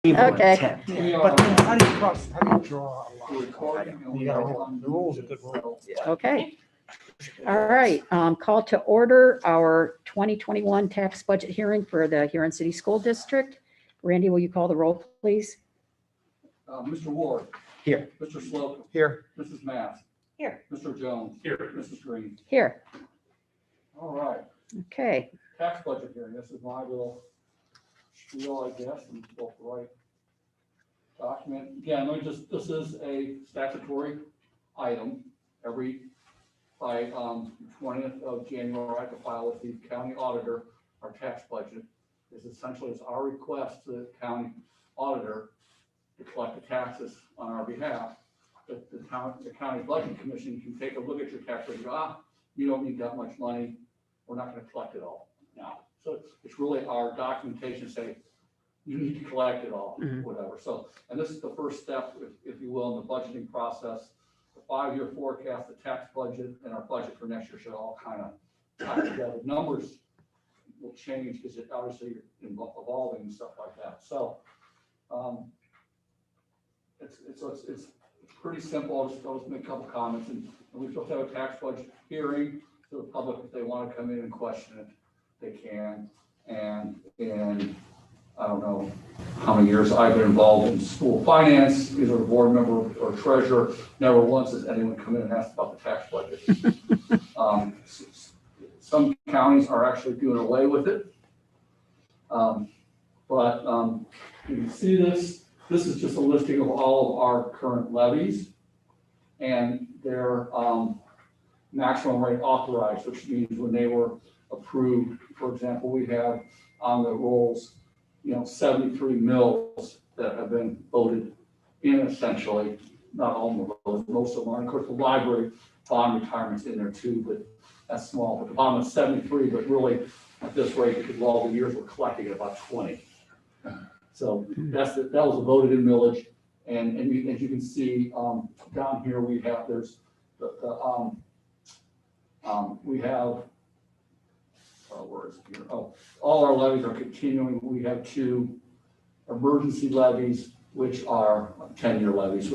Okay. intent. We But are then how do you draw a line? recording and You we gotta are hold, on the rules are music, good rules. so- Okay. All right. Call to order our 2021 tax budget hearing for the Huron City School District. Randy, will you call the roll, please? Mr. Ward. Here. Mr. Slocum. Here. Mrs. Mass. Here. Mr. Jones. Here. Mrs. Green. Here. All right, Okay. tax budget hearing. This is my little spiel, I guess, and both the right document. Again, this is a statutory item. By 20th of January, I have to file with the county auditor. Our tax budget is essentially our request to the county auditor to collect the taxes on our behalf. The county budget commission can take a look at your tax rate and go, you don't need that much money. We're not going to collect it all now. So it's really our documentation say, you need to collect it all, whatever. So, and this is the first step, if you will, in the budgeting process. The 5-year forecast, the tax budget, and our budget for next year should all kind of tie together. Numbers will change because it obviously evolving and stuff like that. So it's pretty simple. I'll just make a couple comments, and we're supposed to have a tax budget hearing to the public. If they want to come in and question it, they can. And I don't know how many years I've been involved in school finance, either a board member or treasurer. Never once has anyone come in and asked about the tax budget. Some counties are actually doing away with it. But you can see this. This is just a listing of all of our current levies and their maximum rate authorized, which means when they were approved. For example, we have on the rolls, 73 mills that have been voted in essentially, not all of them, but most of them are. Of course, the library bond retirement's in there too, but that's small. But the bond is 73, but really at this rate, because of all the years we're collecting at about 20. So that was a voted in millage. And as you can see down here, we have, we have, where is it here? Oh, all our levies are continuing. We have 2 emergency levies, which are 10-year levies,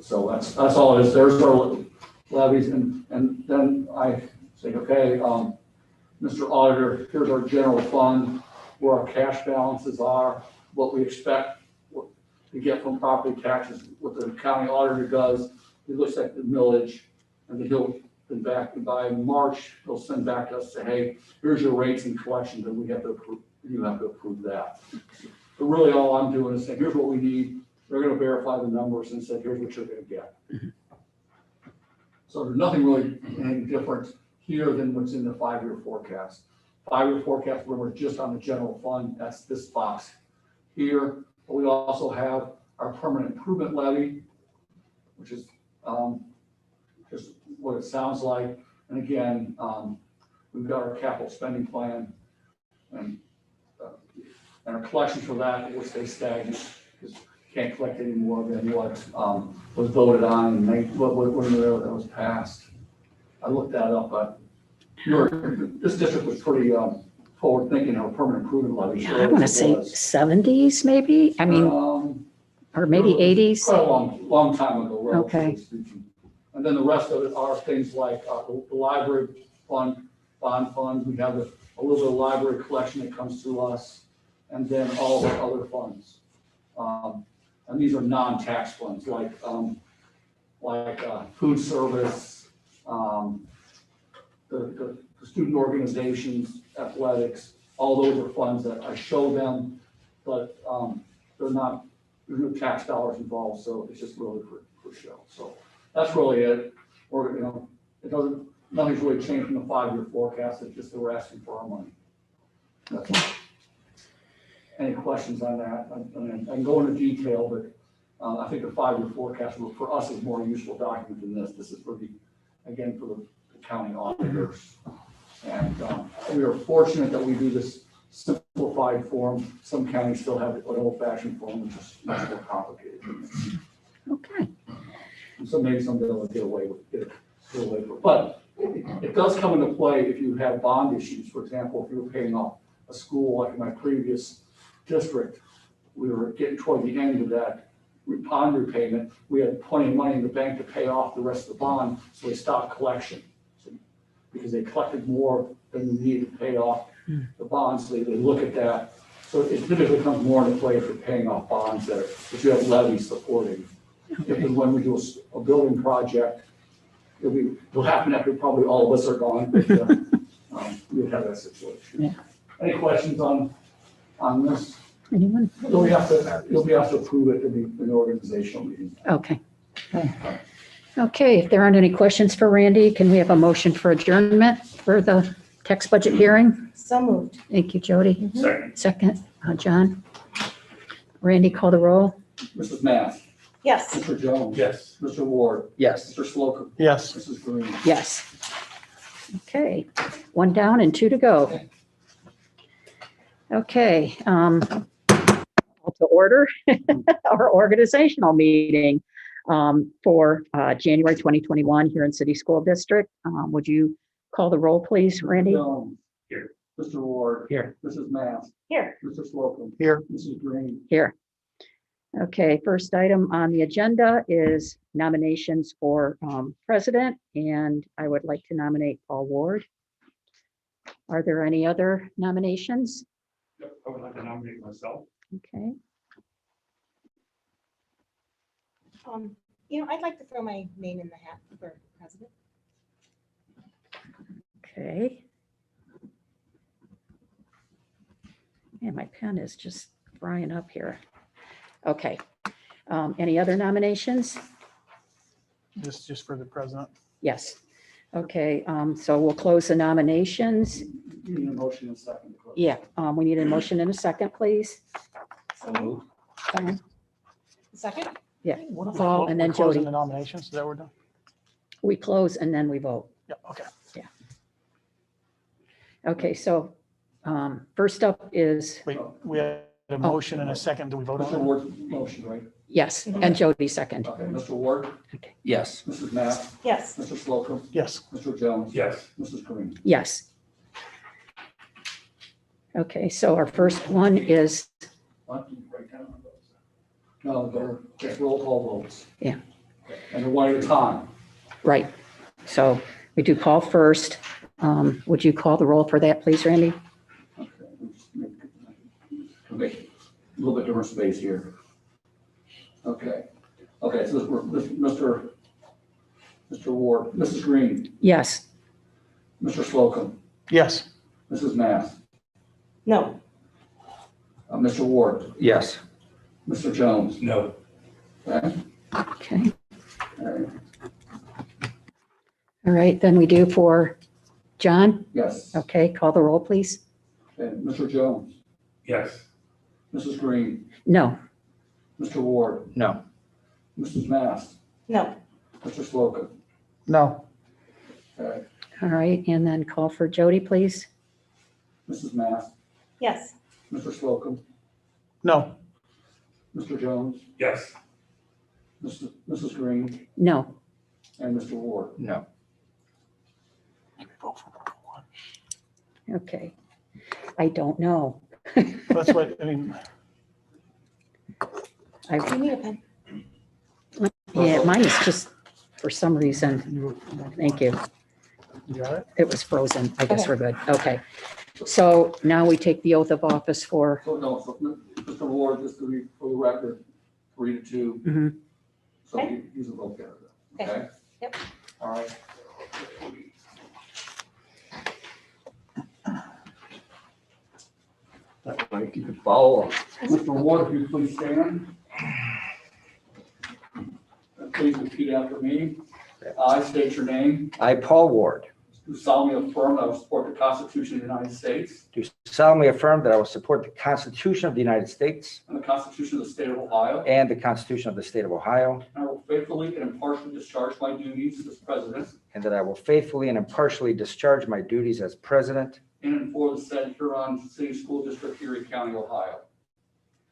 so that's all it is. There's our levies. And then I say, okay, Mr. Auditor, here's our general fund, where our cash balances are, what we expect to get from property taxes, what the county auditor does. He looks at the millage, and then he'll back by March, they'll send back to us, say, hey, here's your rates and collections, and you have to approve that. But really all I'm doing is saying, here's what we need. They're going to verify the numbers and say, here's what you're going to get. So there's nothing really any different here than what's in the 5-year forecast. 5-year forecast, remember, just on the general fund, that's this box here. But we also have our permanent improvement levy, which is just what it sounds like. And again, we've got our capital spending plan, and our collections for that will stay stagnant because we can't collect any more than what was voted on and what that was passed. I looked that up, but this district was pretty forward thinking of a permanent improvement levy. Yeah, I want to say 70s maybe. I mean, or maybe 80s. Quite a long time ago. Okay. And then the rest of it are things like the library bond funds. We have a little bit of library collection that comes to us, and then all of our other funds. And these are non-tax funds like food service, the student organizations, athletics. All those are funds that I show them, but there's no tax dollars involved, so it's just really for show. So that's really it. Or nothing's really changed from the 5-year forecast. It's just that we're asking for our money. That's Okay. Any questions on that? I can go into detail, but I think the 5-year forecast for us is a more useful document than this. This is for the county auditors. And we are fortunate that we do this simplified form. Some counties still have an old-fashioned form, which is much more complicated. Okay. And so maybe some will get away with it. But it does come into play if you have bond issues. For example, if you were paying off a school like in my previous district, we were getting toward the end of that bond repayment, we had plenty of money in the bank to pay off the rest of the bond, so we stopped collection. Because they collected more than we needed to pay off the bonds, so they look at that. So it typically comes more into play for paying off bonds that you have levies supporting. If and when we do a building project, it'll happen after probably all of us are gone, but we'll have that situation. Yeah. Any questions on this? Anyone? You'll be asked to approve it in the organizational meeting. Okay. Okay, if there aren't any questions for Randy, can we have a motion for adjournment for the tax budget hearing? So moved. Thank you, Jody. Second. Second, John. Randy, call the roll. Mrs. Mass, Yes. Mr. Jones. Yes. Mr. Ward, Yes. Mr. Slocum, Yes. Mrs. Green. Yes. Okay, 1 down and 2 to go. Okay, call to order our organizational meeting for January 2021 here in City School District. Would you call the roll, please, Randy? Jones. Here. Mr. Ward. Here. Mrs. Mass, Here. Mr. Slocum. Here. Mrs. Green. Here. Okay, first item on the agenda is nominations for president, and I would like to nominate Paul Ward. Are there any other nominations? I would like to nominate myself. Okay, I'd like to throw my name in the hat for president. okay. Yeah, my pen is just frying up here. Okay, any other nominations? This is just for the president. Yes. Okay, so we'll close the nominations. You need a motion and second. to close. Yeah, we need a motion in a second, please. So moved. Second? Yeah, What if Paul and then we're closing Jody. the nominations? Is that what we're done? We close and then we vote. Yeah, okay. Okay, so first up is, Wait, we had a motion and a second. Do we vote Mr. on it? Ward's motion, right? yes, and Jody second. Okay, Mr. Ward, Yes. Mrs. Mass, Yes. Mr. Slocum, Yes. Mr. Jones. Yes. Mrs. Green. Yes. Okay, so our first one is, What? Did you write down on those? No, they're just roll call votes. Yeah. And they're one at a time. right, so we do call first. Would you call the roll for that, please, Randy? Okay, let's make a little bit different space here. Okay, so Mr. Ward, Mrs. Green, Yes. Mr. Slocum, Yes. Mrs. Mass, No. Mr. Ward, Yes. Mr. Jones. No. Okay. Okay, All right. all right, then we do for John. Yes. Okay, call the roll, please. And Mr. Jones, Yes. Mrs. Green, No. Mr. Ward, No. Mrs. Mass, No. Mr. Slocum. No. Okay. All right, and then call for Jody, please. Mrs. Mass, Yes. Mr. Slocum, No. Mr. Jones, Yes. Mrs. Green, No. and Mr. Ward. No. Okay, I don't know. That's what, I mean, Do you need a pen? Yeah, mine is just, for some reason, thank you. you got it? It was frozen. I guess we're good. Okay. So now we take the oath of office for, So Mr. Ward, just to be for the record, 3-2. Mhm. So Okay. he's a vote there. Okay. Okay? Yep. All right. That way you can follow. Mr. Ward, if you please stand. And please repeat after me. I state your name. I, Paul Ward, Do solemnly affirm that I will support the Constitution of the United States do solemnly affirm that I will support the Constitution of the United States and the Constitution of the State of Ohio. and the Constitution of the State of Ohio, And I will faithfully and impartially discharge my duties as president and that I will faithfully and impartially discharge my duties as president in and for the said Huron City School District, Erie County, Ohio.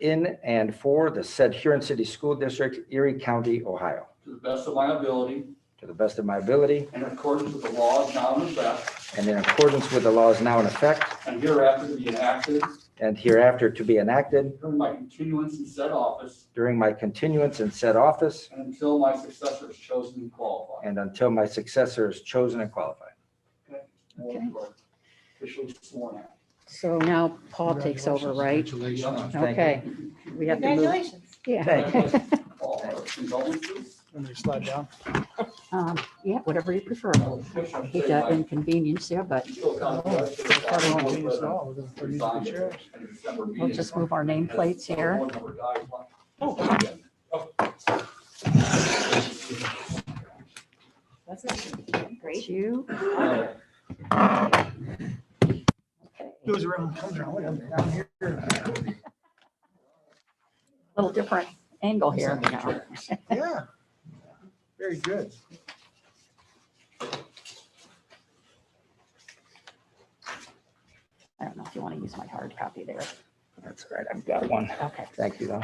in and for the said Huron City School District, Erie County, Ohio, To the best of my ability to the best of my ability and in accordance with the laws now in effect and in accordance with the laws now in effect and hereafter to be enacted and hereafter to be enacted during my continuance in said office during my continuance in said office and until my successor is chosen and qualified. and until my successor is chosen and qualified. Okay. Officially sworn at. So now Paul takes over, right? Thank you. Okay, we have to move. Congratulations. Yeah. All our condolences. When they slide down. Yeah, whatever you prefer. I hate to inconvenience you, but Convenience at all. We're gonna put these in the chairs. we'll just move our nameplates here. That's not great. You. Goes around, comes around. Look, I'm down here. Little different angle here now. Yeah. Very good. I don't know if you want to use my hard copy there. That's all right. I've got one. Okay. Thank you, though.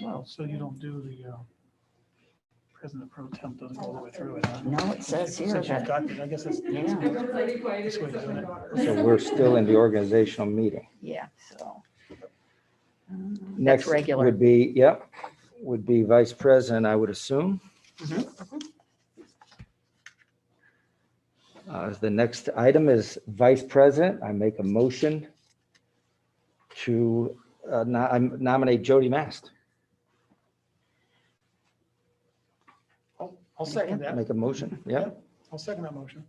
Well, so you don't do the President Pro Temp doesn't go all the way through it. huh? No, it says here Since you've that, got it, I guess it's. yeah, This way of doing it. So we're still in the organizational meeting. yeah, so. Next That's regular. would be, yep, would be Vice President, I would assume. The next item is Vice President. I make a motion to nominate Jody Mast. I'll second that. Make a motion, yeah. I'll second that motion.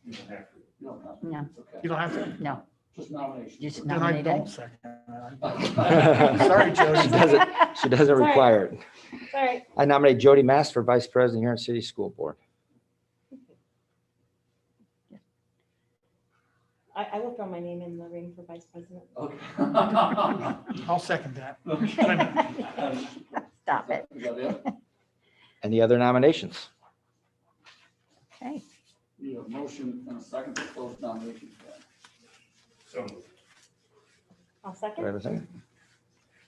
You don't have to. No, No, it's okay. You don't have to? no, Just nomination. you just Then I nominate don't it. second. that. Sorry, Jody. She doesn't Sorry. require it. All right. I nominate Jody Mast for Vice President here in City School Board. I will throw my name in the ring for vice president. Okay. I'll second that. Stop it. Is that it? Any other nominations? Okay, Need a motion and a second to close nominations. I'll Do I second. have a second?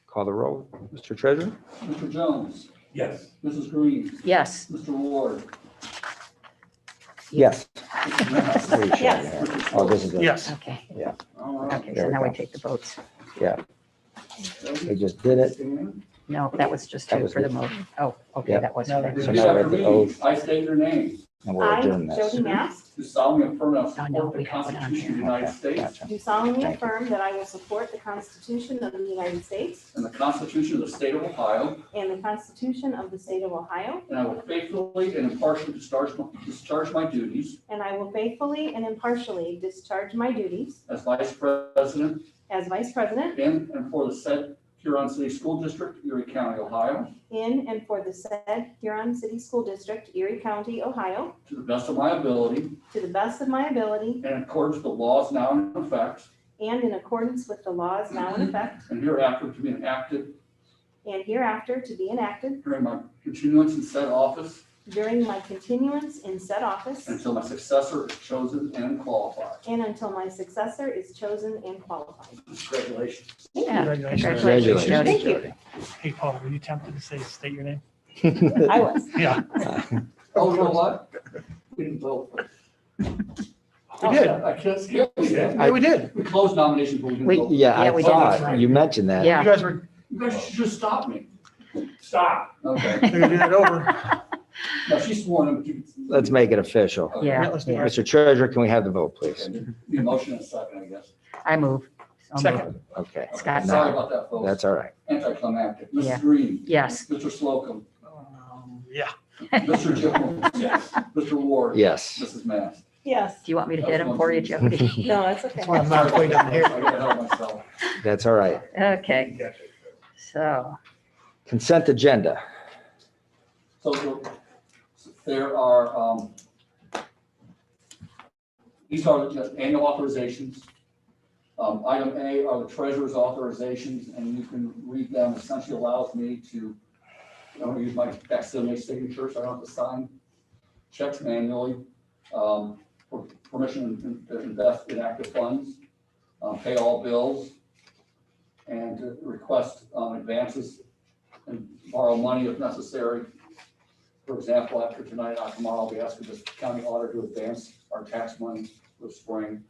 Call the roll. Mr. Treasurer? Mr. Jones, Yes. Mrs. Green, yes, Mr. Ward. Yes. Mr. Mass. There you show Yes. there. Oh, this is it. Yes. okay, All right. okay, There so we now we go. take the votes. We just did it. No, that was just That two was for the good. motion. Oh, okay, Yeah. that was. Now okay. that So Repeat now after we're at the me. oath. I state your name. And we'll I, adjourn this. Jody Mast, Do solemnly affirm that I Oh, no, support we the have it on Constitution of the here. United Okay, States gotcha. do solemnly Thank you. affirm that I will support the Constitution of the United States and the Constitution of the State of Ohio, and the Constitution of the State of Ohio, and I will faithfully and impartially discharge my duties and I will faithfully and impartially discharge my duties as Vice President as Vice President in and for the said Huron City School District, Erie County, Ohio, in and for the said Huron City School District, Erie County, Ohio, to the best of my ability to the best of my ability and in accordance with the laws now in effect and in accordance with the laws now in effect and hereafter to be enacted and hereafter to be enacted during my continuance in said office during my continuance in said office until my successor is chosen and qualified. and until my successor is chosen and qualified. Congratulations. Yeah, Congratulations. congratulations, Jody. Thank you. Jody. Hey, Paul, were you tempted to say, state your name? I was. Yeah. Oh, you know what? We didn't vote. We did. I can't, yeah, we did. Yeah, we did. We closed nominations, but we didn't We- vote. Yeah, Yeah, I we did. thought, you mentioned that. Yeah. You guys were, You guys should just stop me. Stop. Okay. they're gonna do that over. Now, she's sworn in, but you. Let's make it official. Okay. Yeah. Let's do it. Mr. Treasurer, can we have the vote, please? The motion and a second, I guess. I move. So Second. moved. Okay, Scott, Sorry no. about that, folks. That's all right. Anticlimactic. Yeah. Mrs. Green. Yes, Mr. Slocum. Yeah. Mr. Jones. Yes. Mr. Ward. Yes. Mrs. Mass. Yes. do you want me to hit him for you, Jody? No, that's okay. That's why I'm not way down here. I got ahead of myself. That's all right. Okay, so, Consent agenda. So there are, these are the annual authorizations. Item A are the treasurer's authorizations, and you can read them. Essentially allows me to, I don't use my facsimile signature, so I don't have to sign checks manually. For permission to invest in active funds, pay all bills, and to request advances and borrow money if necessary. For example, after tonight, tomorrow, I'll be asking the county auditor to advance our tax money for spring.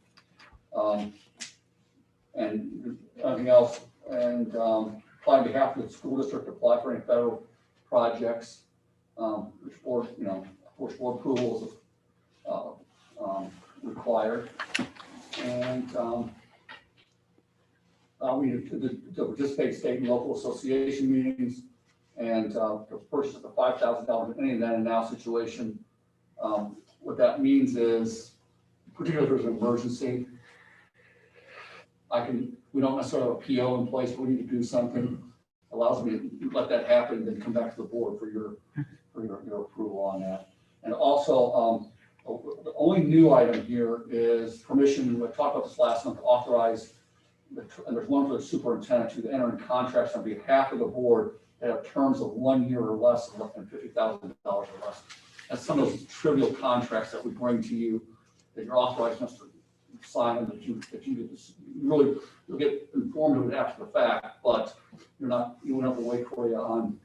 and anything else. And apply on behalf of the school district, apply for any federal projects, which board, of course, board approval is required. And we need to participate in state and local association meetings, and to purchase the $5,000 in any then and now situation. What that means is, particularly if there's an emergency, we don't necessarily have a PO in place, but we need to do something, allows me to let that happen, and then come back to the board for your approval on that. And also, the only new item here is permission, we talked about this last month, to authorize, and there's one for the superintendent to enter in contracts on behalf of the board that have terms of 1 year or less and $50,000 or less. That's some of those trivial contracts that we bring to you that you're authorized us to sign, and that you get this, you'll get informed of it after the fact, but you won't have to wait for you on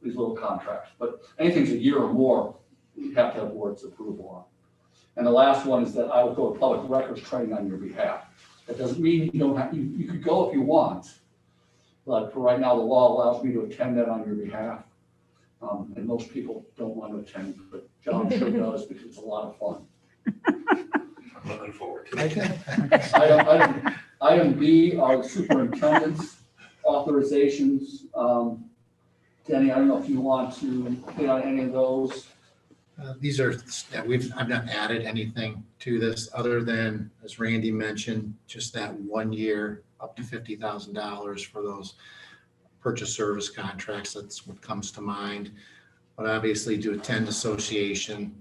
these little contracts. But anything's a year or more, you have to have board's approval on. And the last one is that I will go to public records training on your behalf. That doesn't mean you don't have, you could go if you want, but for right now, the law allows me to attend that on your behalf. And most people don't want to attend, but John sure does, because it's a lot of fun. I'm looking forward to it. Item B are the superintendent's authorizations. Denny, I don't know if you want to hit on any of those. These are, I've not added anything to this other than, as Randy mentioned, just that 1 year up to $50,000 for those purchase service contracts. That's what comes to mind. But obviously to attend association,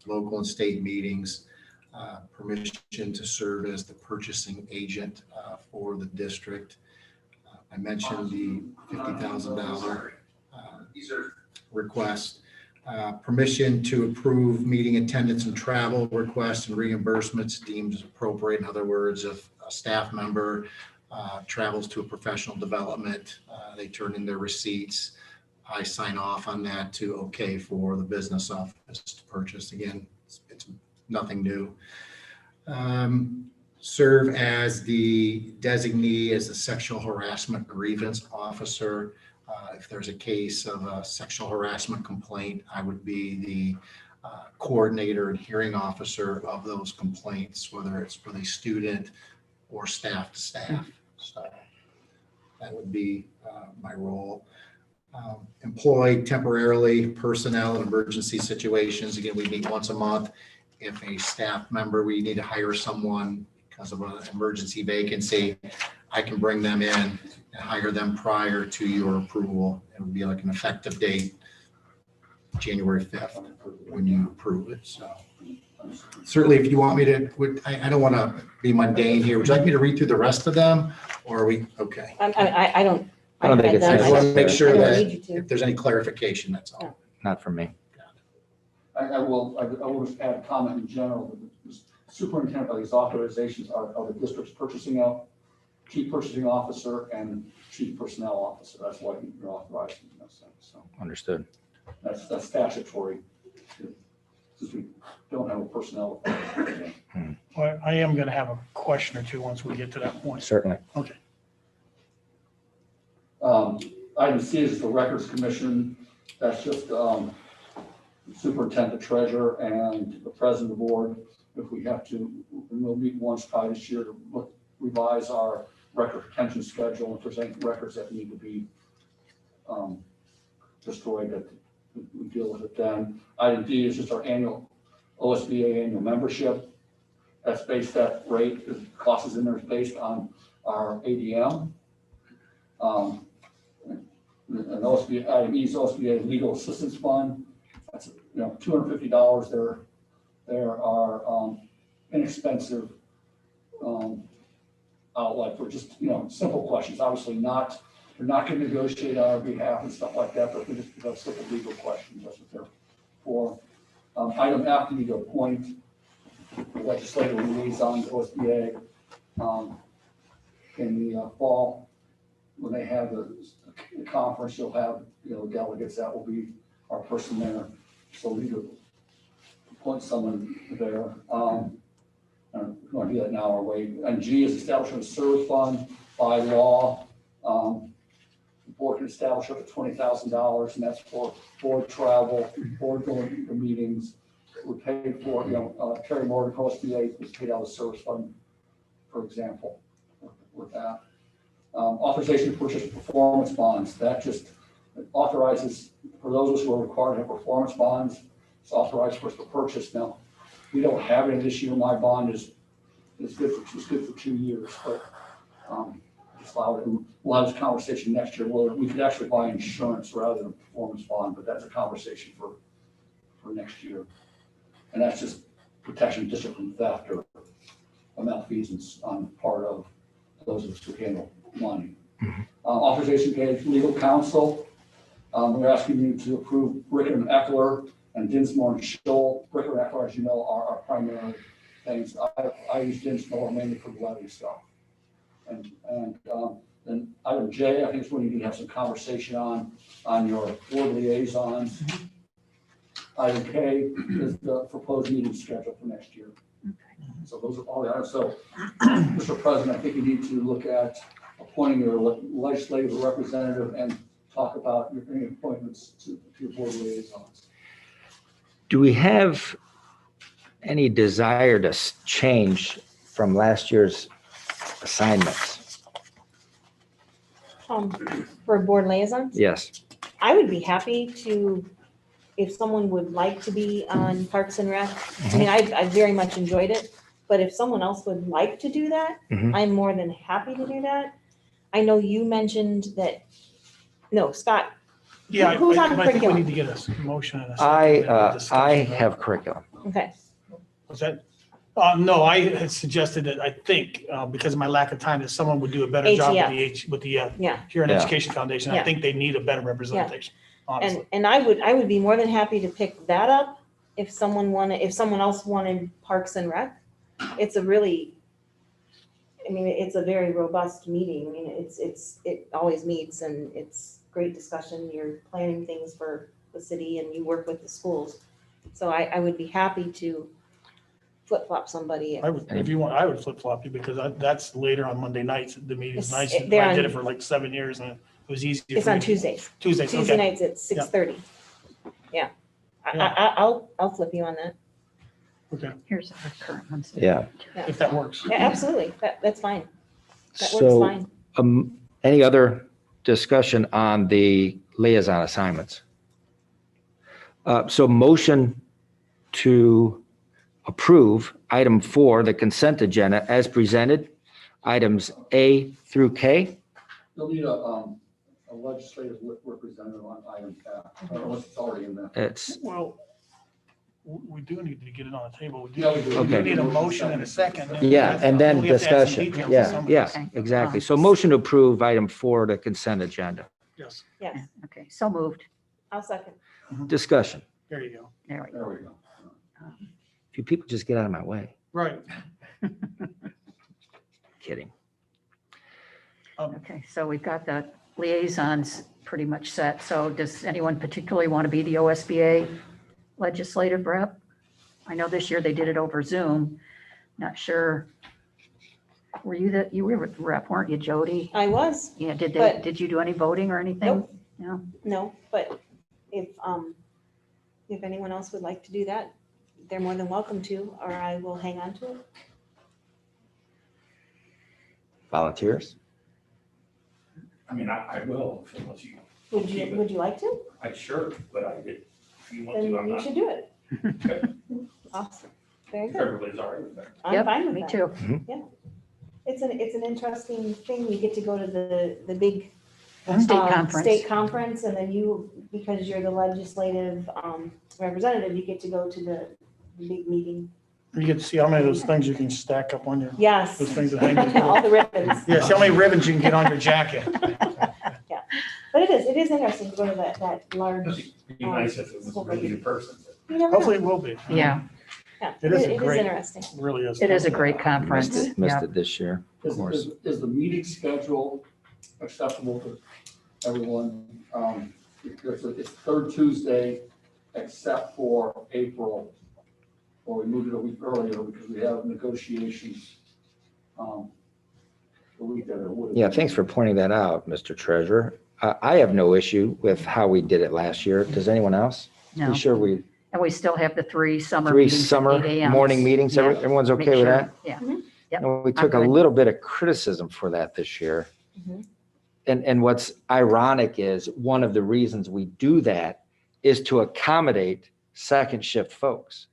local and state meetings, permission to serve as the purchasing agent for the district. I mentioned the $50,000 request. Permission to approve meeting attendance and travel requests and reimbursements deemed as appropriate. In other words, if a staff member travels to a professional development, they turn in their receipts. I sign off on that to okay for the business office to purchase. Again, it's nothing new. Serve as the designee as a sexual harassment grievance officer. If there's a case of a sexual harassment complaint, I would be the coordinator and hearing officer of those complaints, whether it's for the student or staff to staff. So that would be my role. Employed temporarily personnel in emergency situations. Again, we meet once a month. If a staff member, we need to hire someone because of an emergency vacancy, I can bring them in and hire them prior to your approval. It would be like an effective date, January 5th, when you approve it. So certainly if you want me to, I don't want to be mundane here. Would you like me to read through the rest of them, or are we okay? I don't. I don't think it's I just want to make sure I don't that need you to. if there's any clarification, that's all. Not for me. I will just add a comment in general. The superintendent of these authorizations are the district's chief purchasing officer and chief personnel officer. That's why you're authorized in that sense. So Understood. that's statutory. Since we don't have a personnel. Well, I am going to have a question or two once we get to that point. Certainly. Okay. Item C is the records commission. That's just superintendent, the treasurer, and the president of the board. If we have to, we'll meet once probably this year to revise our record retention schedule. If there's any records that need to be destroyed, that we deal with it then. Item D is just our annual OSBA annual membership. That's based, that rate, the cost is in there, is based on our ADM. And OSBA, item E is OSBA legal assistance fund. That's $250. There are inexpensive outlay for just simple questions. Obviously not, they're not going to negotiate on our behalf and stuff like that, but we just have simple legal questions. That's what they're for. Item F, we need to appoint the legislative liaison to OSBA in the fall when they have the conference. You'll have delegates. That will be our person there. So we need to appoint someone there. If you want to do that now or wait. And G is establishment of service fund by law. The board can establish up to $20,000, and that's for board travel, board going to meetings. We paid for, Terry Morgan, OSBA was paid out of service fund, for example, with that. Authorization to purchase performance bonds. That just authorizes, for those of us who are required to have performance bonds, it's authorized for us to purchase. Now, we don't have any this year. My bond is good for 2 years, but just allow this conversation next year. Well, we could actually buy insurance rather than a performance bond, but that's a conversation for next year. And that's just protection district from theft or malfeasance on part of those of us who handle money. Authorization page, legal counsel. We're asking you to approve Bricker and Eckler and Dinsmore and Scholl. Bricker and Eckler, as you know, are our primary things. I use Dinsmore mainly for the levy stuff. And then item J, I think is when you need to have some conversation on your board liaisons. Item K is the proposed meeting schedule for next year. So those are all the items. So, Mr. President, I think you need to look at appointing your legislative representative and talk about any appointments to your board liaisons. Do we have any desire to change from last year's assignments? For board liaisons, Yes. I would be happy to, if someone would like to be on Parks and Rec. I mean, I very much enjoyed it, but if someone else would like to do that, Mhm. I'm more than happy to do that. I know you mentioned that, no, Scott, Yeah, Who's on but I think we curriculum? need to get a motion and a second. and a I discussion, right? have curriculum. okay, Was that? No, I had suggested that I think, because of my lack of time, that someone would do a better job with the yeah. Huron Yeah. Education Foundation. I Yeah. think they need a better representation, honestly. And I would be more than happy to pick that up if someone else wanted Parks and Rec. It's a very robust meeting. I mean, it always meets and it's great discussion. You're planning things for the city and you work with the schools. So I would be happy to flip-flop somebody. I would, if you want, I would flip-flop you because that's later on Monday nights. The meeting's It's- nice. and they're I did on- it for like 7 years and it was easy. It's on Tuesdays. Tuesdays, Tuesday okay. nights at 6:30. Yeah. Yeah. I'll flip you on that. Okay, Here's our current ones. Yeah. if that works. Yeah, absolutely. That's fine. That works So, fine. any other discussion on the liaison assignments? So motion to approve item 4, the consent agenda as presented, items A through K. You'll need a legislative representative on item F, unless it's already in there. It's, Well, we do need to get it on the table. We do Yeah, we do. Okay. need a motion and a second. yeah, and then We have to add some discussion. details or Yeah, something. yeah, Okay. exactly. So motion to approve item 4, the consent agenda. Yes, Yes, Okay, so moved. I'll second. Discussion. there you go. There we go. There we go. If you people just get out of my way. Right. Kidding. Okay, so we've got the liaisons pretty much set. So does anyone particularly want to be the OSBA legislative rep? I know this year they did it over Zoom. Not sure. You were the rep, weren't you, Jody? I was, Yeah, But- did you do any voting or anything? Nope. No? no, but if anyone else would like to do that, they're more than welcome to, or I will hang on to it. Volunteers? I mean, I will, unless you, Would you like to? I sure, but if you want Then to, I'm you not. should do it. Okay. Awesome. Very If good. everybody's all right with that. I'm Yep, fine with me that. too. It's an interesting thing. You get to go to the big State conference. state conference, and then you, because you're the legislative representative, you get to go to the big meeting. You get to see how many of those things you can stack up on your, Yes. those things that hang. in the All the ribbons. Yeah, see how many ribbons you can get on your jacket. But it is interesting to go to that large, It'd be nice if it was really in person. you never know. Hopefully it will be. Yeah, Yeah, It is a it is great- interesting. It really is. it is a great conference. Missed Yeah. it this year, of course. Is the meeting schedule acceptable to everyone? It's third Tuesday, except for April or we moved it a week earlier because we have negotiations the week that it would have. Yeah, thanks for pointing that out, Mr. Treasurer. I have no issue with how we did it last year. Does anyone else? No. Be sure we, And we still have the three summer three meetings at summer 8 a.m. morning meetings. Yeah. Everyone's Make okay with sure- that? Yeah. Mhm. And we took a good. little bit of criticism for that this year. Mhm. And what's ironic is one of the reasons we do that is to accommodate second shift folks.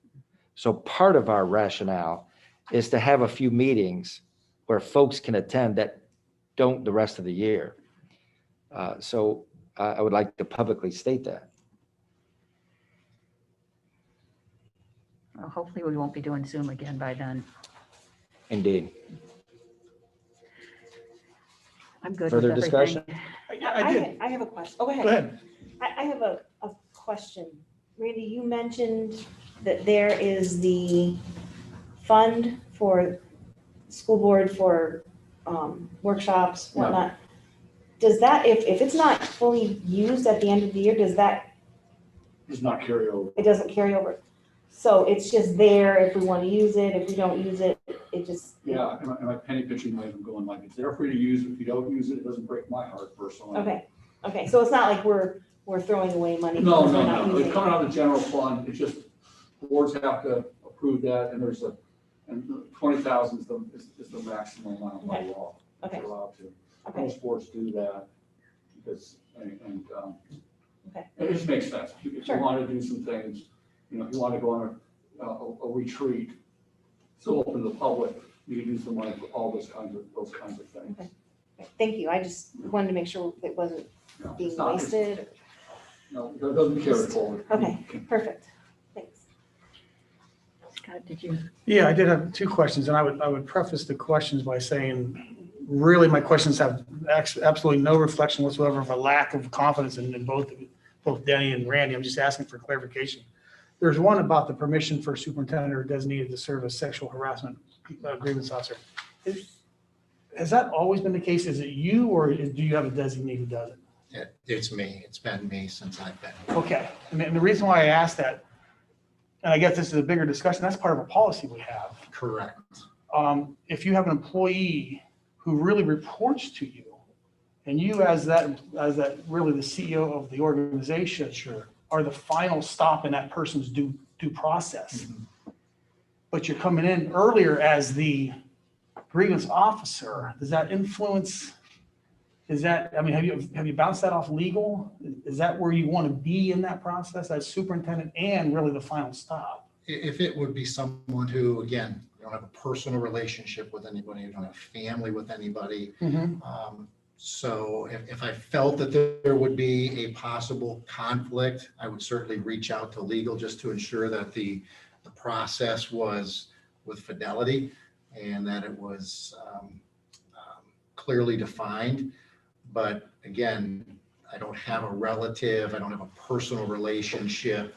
So part of our rationale is to have a few meetings where folks can attend that don't the rest of the year. So I would like to publicly state that. Well, hopefully we won't be doing Zoom again by then. Indeed. I'm good with Further everything. discussion? I did. I have a question. Oh, go Go ahead. ahead. I have a question. Randy, you mentioned that there is the fund for school board for workshops, Yeah. whatnot. Does that, if it's not fully used at the end of the year, does that, Does not carry over. it doesn't carry over? So it's just there if we want to use it, if we don't use it, it just. Yeah, and my penny pinching way of going like, it's there for you to use. If you don't use it, it doesn't break my heart personally. Okay, so it's not like we're throwing away money. No, because no, we're not no, using it's it. coming out of the general fund, it's just, boards have to approve that, and there's and 20,000 is the maximum amount by law. Okay. They're allowed to. Okay, Most boards do that, because, Okay. it just makes sense. If you Sure. want to do some things, if you want to go on a retreat, so open to the public, you can use the money for all those kinds of things. Okay. Thank you. I just wanted to make sure it wasn't No, it's being not- wasted. No, it doesn't carry forward. Okay, perfect. Thanks. Scott, did you? Yeah, I did have two questions, and I would preface the questions by saying, really, my questions have absolutely no reflection whatsoever of a lack of confidence in both Denny and Randy. I'm just asking for clarification. There's one about the permission for superintendent or designated to serve as sexual harassment grievance officer. Has that always been the case? Is it you, or do you have a designee who does it? It's me. It's been me since I've been here. Okay, and the reason why I asked that, and I guess this is a bigger discussion, that's part of a policy we have. Correct. If you have an employee who really reports to you, and you as that really the CEO of the organization Sure. are the final stop in that person's due process. But you're coming in earlier as the grievance officer, does that influence, have you bounced that off legal? Is that where you want to be in that process as superintendent and really the final stop? If it would be someone who, again, you don't have a personal relationship with anybody, you don't have family with anybody. So if I felt that there would be a possible conflict, I would certainly reach out to legal just to ensure that the process was with fidelity and that it was clearly defined. But again, I don't have a relative, I don't have a personal relationship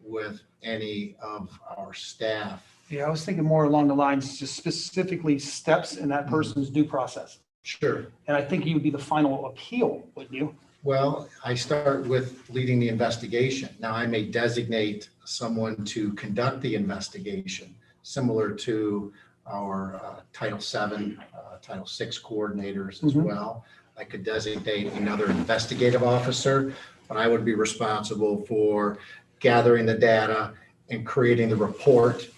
with any of our staff. Yeah, I was thinking more along the lines, just specifically steps in that person's due process. Sure. And I think you would be the final appeal, wouldn't you? Well, I start with leading the investigation. Now, I may designate someone to conduct the investigation, similar to our Title VII, Title VI coordinators as well. I could designate another investigative officer, but I would be responsible for gathering the data and creating the report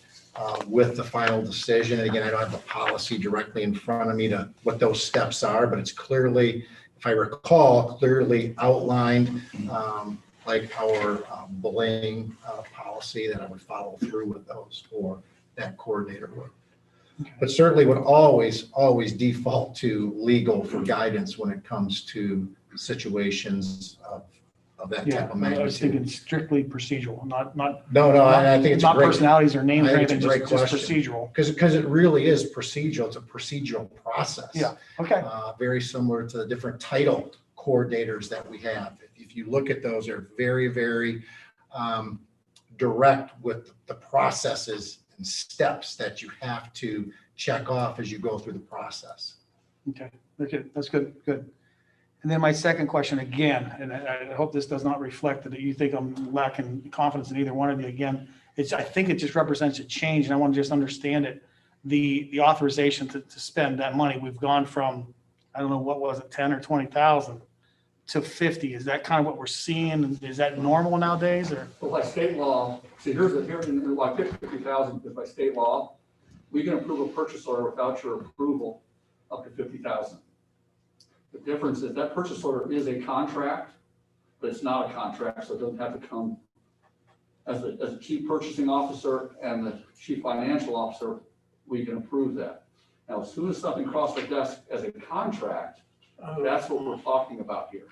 with the final decision. And again, I don't have the policy directly in front of me to what those steps are, but it's clearly, if I recall, clearly outlined, like our bullying policy, that I would follow through with those, or that coordinator would. But certainly would always default to legal for guidance when it comes to situations of that Yeah, type of I was thinking magnitude. strictly procedural, not No, I think it's a not great, personalities or names I or think it's a anything, great just question. procedural. because it really is procedural. It's a procedural process. Yeah, okay. Very similar to the different title coordinators that we have. If you look at those, they're very, very direct with the processes and steps that you have to check off as you go through the process. Okay, that's good. And then my second question again, and I hope this does not reflect that you think I'm lacking confidence in either one of you again. I think it just represents a change, and I want to just understand it. The authorization to spend that money, we've gone from, I don't know, what was it, 10 or 20,000 to 50. Is that kind of what we're seeing? Is that normal nowadays, or? Well, by state law, see, here's why I picked 50,000, because by state law, we can approve a purchase order without your approval up to 50,000. The difference is that purchase order is a contract, but it's not a contract, so it doesn't have to come as a chief purchasing officer and the chief financial officer, we can approve that. Now, as soon as something crosses our desk as a contract, that's what we're talking about here.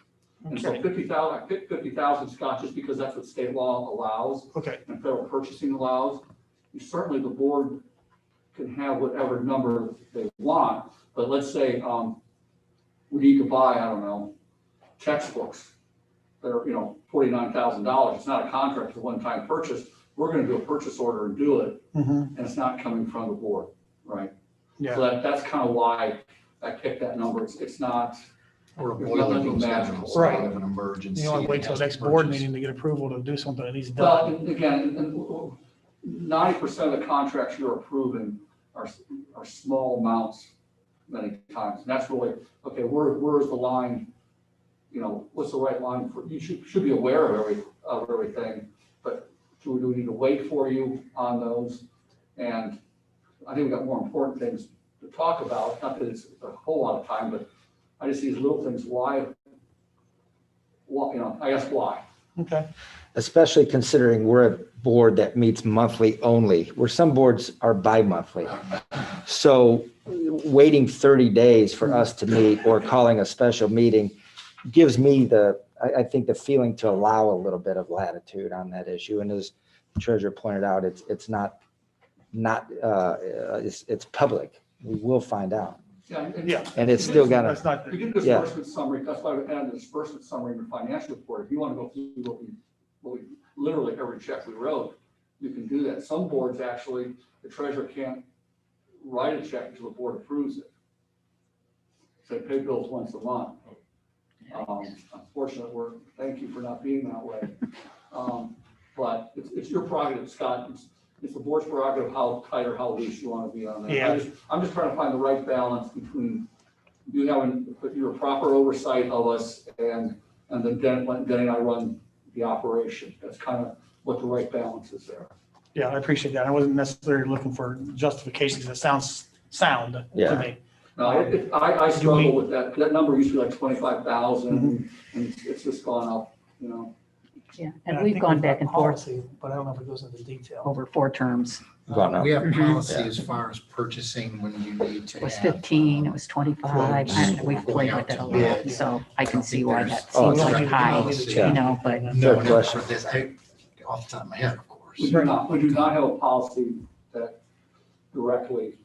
And so Okay. 50,000, I picked 50,000, Scott, just because that's what state law allows Okay, and federal purchasing allows. Certainly the board can have whatever number they want, but let's say, we need to buy, I don't know, textbooks that are, $49,000. It's not a contract, it's a one-time purchase. We're gonna do a purchase order and do it, and it's not coming from the board, right? yeah, So that's kind of why I picked that number. It's not, Or a There's boiler nothing goes down magical. inside Right. of an emergency. you want to wait till and the has next to board purchase. meeting to get approval to do something that needs well, done. and again, 90% of the contracts you're approving are small amounts many times. And that's really, okay, where's the line? What's the right line for, you should be aware of everything, but do we need to wait for you on those? And I think we've got more important things to talk about, not that it's a whole lot of time, but I just see these little things, why, I guess why. Okay, Especially considering we're a board that meets monthly only, where some boards are bi-monthly. So waiting 30 days for us to meet or calling a special meeting gives me I think the feeling to allow a little bit of latitude on that issue. And as the treasurer pointed out, it's public. We will find out. yeah. And it's still got That's not, We get a disbursement summary, that's why we added the disbursement summary in the financial report. If you want to go through what we literally every check we wrote, you can do that. Some boards actually, the treasurer can't write a check until the board approves it. So they pay bills once a month. Unfortunately, thank you for not being that way. But it's your prerogative, Scott. It's the board's prerogative how tight or how loose you want to be on that. Yeah. I'm just trying to find the right balance between you having your proper oversight of us and then Denny and I run the operation. That's kind of what the right balance is there. yeah, I appreciate that. I wasn't necessarily looking for justification, because it sounds sound to Yeah. me. No, I struggle with that. That number used to be like 25,000 and it's just gone up, Yeah, And I and we've think gone got back and forth policy, but I don't know if it goes into detail. over 4 terms. Gone up. We have Mhm. policy Yeah. as far as purchasing when you need to It was have, 15, it was 25, quotes and we've or played going with it a out to lot, bid. so I can see why that Oh, seems it's like high, Yeah. but no, Fair not question. for this, off the top of my head, of course. We do not have a policy that directly,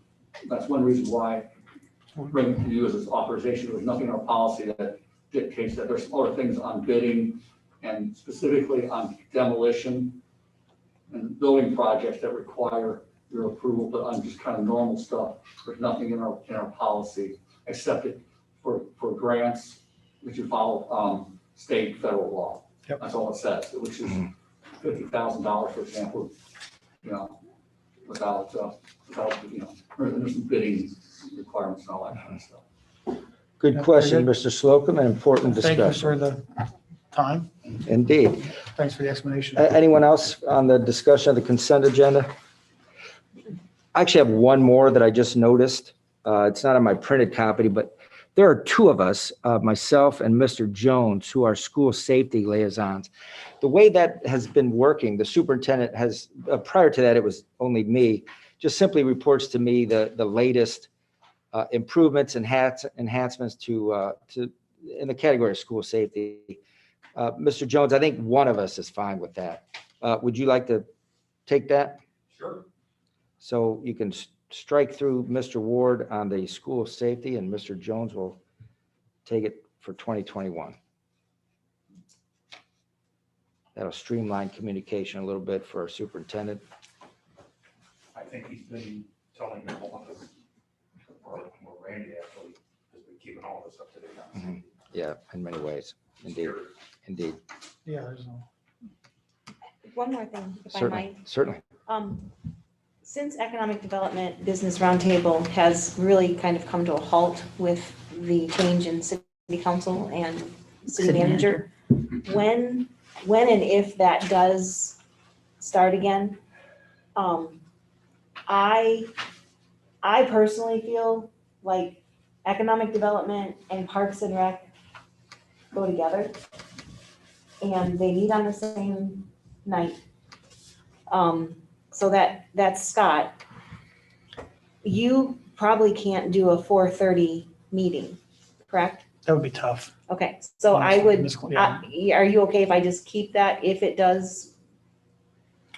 that's one reason why bringing to you as this authorization, there's nothing in our policy that dictates that. There's other things on bidding and specifically on demolition and building projects that require your approval, but on just kind of normal stuff, there's nothing in our policy except it for grants, which you follow, state, federal law. Yep. That's all it says, which is $50,000, for example, without, or there's some bidding requirements and all that kind of stuff. Good Yeah, question, very Mr. Slocum, and important Thank you for discussion. the time. Indeed. Thanks for the explanation. Anyone else on the discussion of the consent agenda? I actually have one more that I just noticed. It's not on my printed copy, but there are 2 of us, myself and Mr. Jones, who are school safety liaisons. The way that has been working, the superintendent has, prior to that, it was only me, just simply reports to me the latest improvements and enhancements to in the category of school safety. Mr. Jones, I think one of us is fine with that. Would you like to take that? Sure. So you can strike through Mr. Ward on the school safety, and Mr. Jones will take it for 2021. That'll streamline communication a little bit for our superintendent. I think he's been telling them all of it. Or Randy actually has been keeping all this up to date. Mhm. Yeah, in many ways. Indeed, indeed. Yeah, there's no. one more thing, if I Certainly, might. certainly. Since Economic Development Business Roundtable has really kind of come to a halt with the change in city council and city City manager, when and if that does start again, I personally feel like economic development and Parks and Rec go together. And they meet on the same night. So that's Scott. You probably can't do a 4:30 meeting, correct? That would be tough. Okay, so I would, Yeah. are you okay if I just keep that if it does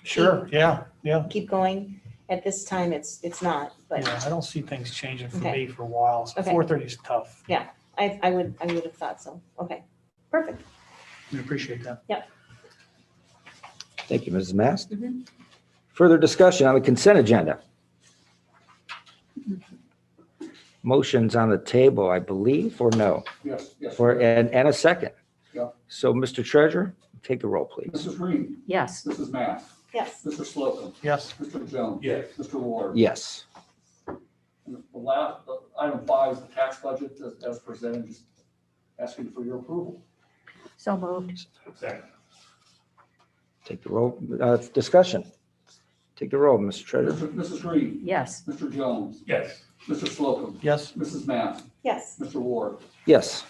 Sure, yeah, yeah. keep going? At this time, it's not, but Yeah, I don't see things changing for Okay. me for a while, so Okay. 4:30 is tough. I would have thought so. Okay, perfect. I appreciate that. Thank you, Mrs. Mast. Mhm. Further discussion on the consent agenda. Motions on the table, I believe, or no? Yes, yes. And a second. Yeah. So, Mr. Treasurer, take the roll, please. Mrs. Green, Yes. Mrs. Matt, Yes, Mr. Slocum, Yes, Mr. Jones. Yes. Mr. Ward. Yes. And item 5 is the tax budget as presented, just asking for your approval. So moved. Second. Take the roll. Discussion. Take the roll, Mr. Treasurer. Mrs. Green, Yes. Mr. Jones, Yes. Mr. Slocum, yes, Mrs. Matt, yes. Mr. Ward. Yes.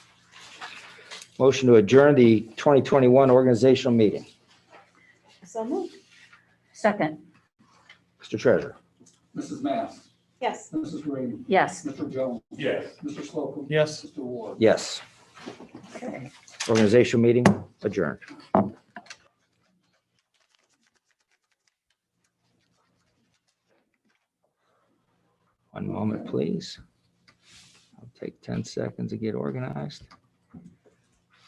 Motion to adjourn the 2021 organizational meeting. So moved. Second. Mr. Treasurer. Mrs. Matt, Yes. Mrs. Green, Yes. Mr. Jones, Yes. Mr. Slocum. yes. Mr. Ward. Yes. Okay. Organizational meeting adjourned. One moment, please. I'll take 10 seconds to get organized.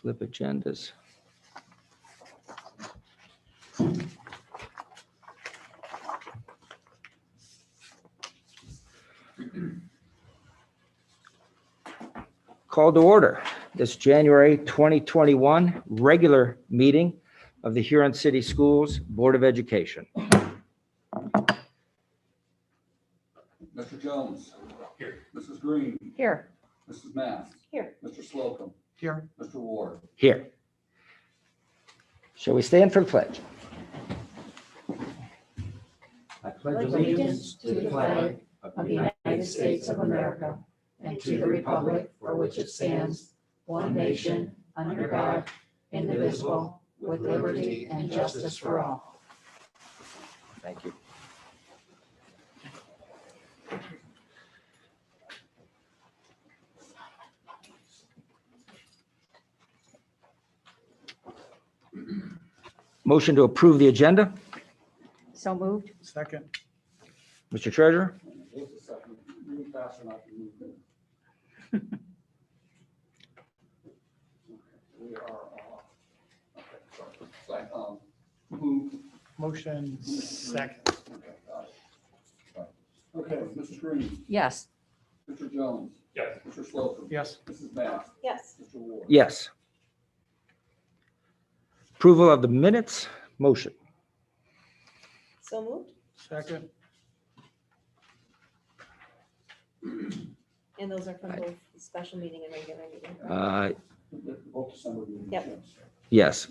Flip agendas. Call to order this January 2021 regular meeting of the Huron City Schools Board of Education. Mr. Jones. Here. Mrs. Green, Here. Mrs. Matt. Here. Mr. Slocum, Here, Mr. Ward. Here. Shall we stand for the pledge? I pledge allegiance to the flag of the United States of America and to the republic for which it stands, one nation, under God, indivisible, with liberty and justice for all. Thank you. Motion to approve the agenda. So moved. second, Mr. Treasurer? Just a second, move faster, not to move there. We are, okay, sorry. Move. motion second, Okay, got it. Right. Okay, Mrs. Green, Yes. Mr. Jones, Yes. Mr. Slocum. yes, Mrs. Matt, Yes. Mr. Ward. Yes. Approval of the minutes, motion. So moved. second, And those are from both the special meeting and regular meeting. Both December meetings. Yep. Yes.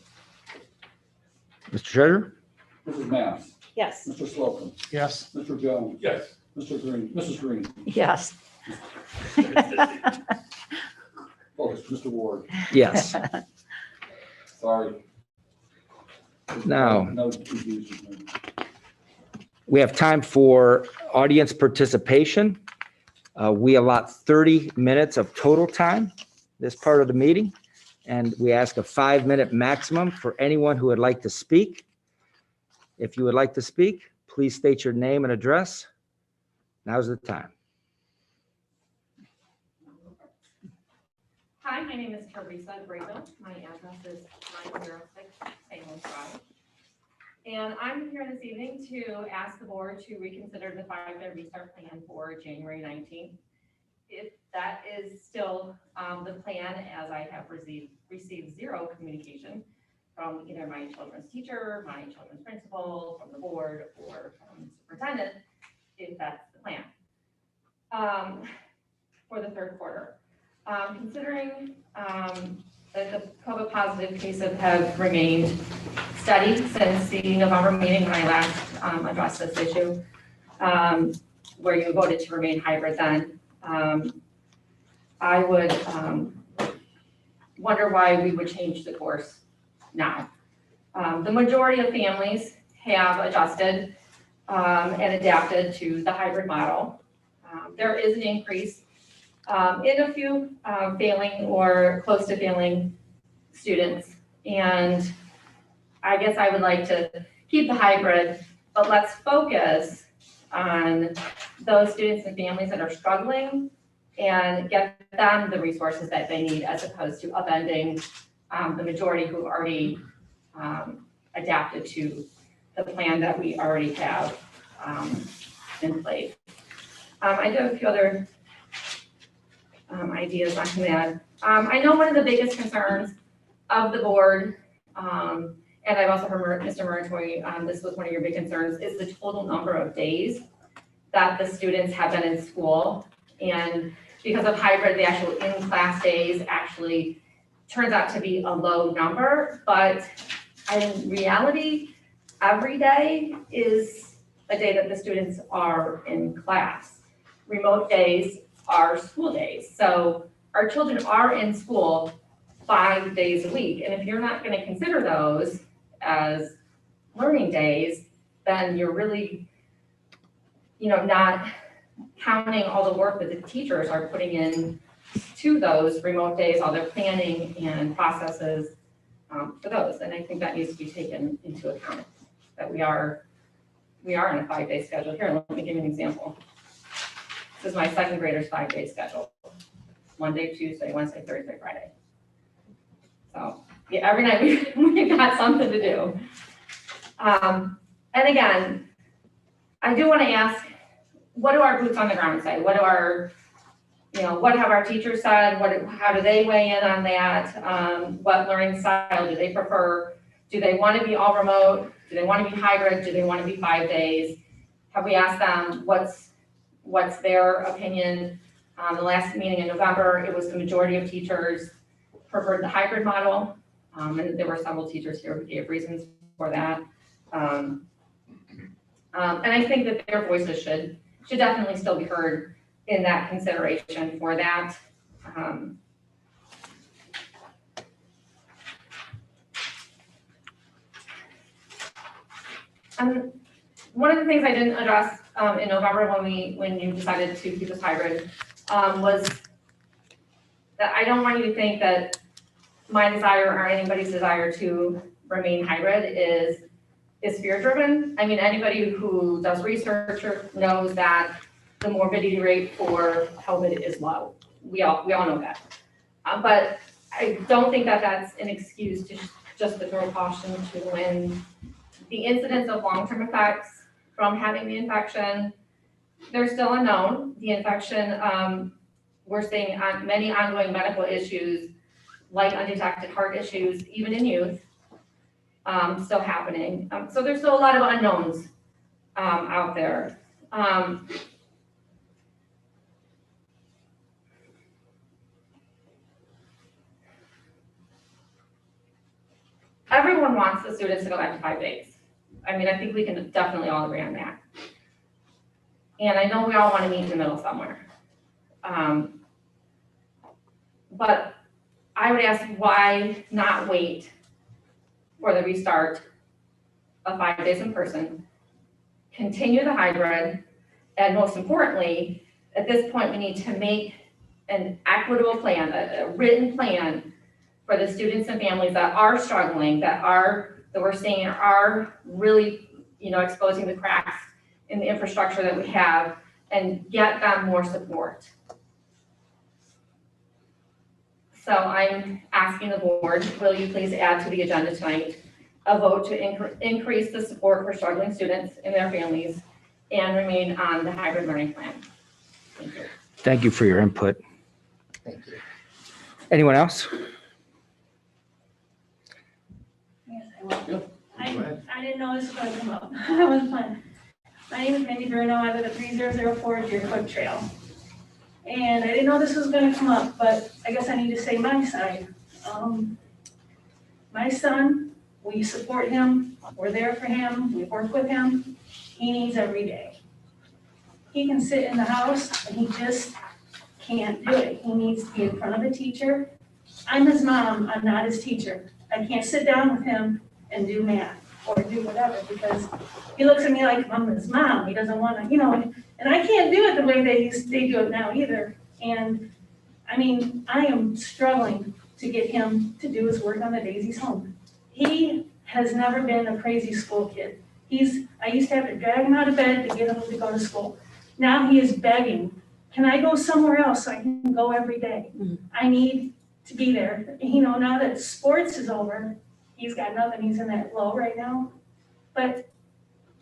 Mr. Treasurer? Mrs. Matt, Yes. Mr. Slocum, yes, Mr. Jones, Yes. Mr. Green, Mrs. Green, Yes. oh, it's Mr. Ward, Yes. sorry. Now- No confusion. We have time for audience participation. We allot 30 minutes of total time, this part of the meeting, and we ask a 5-minute maximum for anyone who would like to speak. If you would like to speak, please state your name and address. Now's the time. Hi, my name is Teresa Brayville. My address is 906 Salem Drive. And I'm here this evening to ask the board to reconsider the 5-year restart plan for January 19th. If that is still the plan, as I have received zero communication from either my children's teacher, my children's principal, from the board, or from the superintendent, if that's the plan. For the third quarter. Considering that the COVID positive cases have remained steady since the November meeting when I last addressed this issue, where you voted to remain hybrid then, I would wonder why we would change the course now. The majority of families have adjusted and adapted to the hybrid model. There is an increase in a few failing or close to failing students. And I guess I would like to keep the hybrid, but let's focus on those students and families that are struggling and get them the resources that they need, as opposed to upending the majority who've already adapted to the plan that we already have in place. I do have a few other ideas on that. I know one of the biggest concerns of the board, and I've also heard Mr. Muratori, this was one of your big concerns, is the total number of days that the students have been in school. And because of hybrid, the actual in-class days actually turns out to be a low number, but in reality, every day is a day that the students are in class. Remote days are school days. So our children are in school 5 days a week. And if you're not going to consider those as learning days, then you're really, not counting all the work that the teachers are putting in to those remote days, all their planning and processes for those. And I think that needs to be taken into account, that we are in a 5-day schedule. Here, let me give you an example. This is my second grader's 5-day schedule. Monday, Tuesday, Wednesday, Thursday, Friday. So yeah, every night we got something to do. And again, I do want to ask, what do our boots on the ground say? What do our, what have our teachers said? How do they weigh in on that? What learning style do they prefer? Do they want to be all remote? Do they want to be hybrid? Do they want to be 5 days? Have we asked them what's their opinion? The last meeting in November, it was the majority of teachers preferred the hybrid model. And there were several teachers here who gave reasons for that. And I think that their voices should definitely still be heard in that consideration for that. And one of the things I didn't address in November when you decided to keep this hybrid was that I don't want you to think that my desire or anybody's desire to remain hybrid is fear driven. I mean, anybody who does research knows that the morbidity rate for COVID is low. We all know that. But I don't think that that's an excuse to just to throw caution to the wind. The incidence of long-term effects from having the infection, they're still unknown. The infection, we're seeing many ongoing medical issues like undetected heart issues, even in youth, still happening. So there's still a lot of unknowns out there. Everyone wants the students to go back to 5 days. I mean, I think we can definitely all agree on that. And I know we all want to meet in the middle somewhere. But I would ask, why not wait for the restart of 5 days in person, continue the hybrid, and most importantly, at this point, we need to make an equitable plan, a written plan for the students and families that are struggling, that we're seeing are really, exposing the cracks in the infrastructure that we have, and get them more support. So I'm asking the board, will you please add to the agenda tonight a vote to increase the support for struggling students and their families and remain on the hybrid learning plan? Thank you. Thank you for your input. Thank you. Anyone else? I didn't know this was gonna come up. That was fun. My name is Mindy Bruno. I live at 3004 Deerfoot Trail. And I didn't know this was gonna come up, but I guess I need to say my side. My son, we support him, we're there for him, we work with him. He needs every day. He can sit in the house and he just can't do it. He needs to be in front of a teacher. I'm his mom, I'm not his teacher. I can't sit down with him and do math or do whatever because he looks at me like I'm his mom. He doesn't want to, and I can't do it the way they do it now either. And I mean, I am struggling to get him to do his work on the days he's home. He has never been a crazy school kid. I used to have to drag him out of bed to get him to go to school. Now he is begging, can I go somewhere else so I can go every day? I need to be there. Now that sports is over, he's got nothing, he's in that low right now. But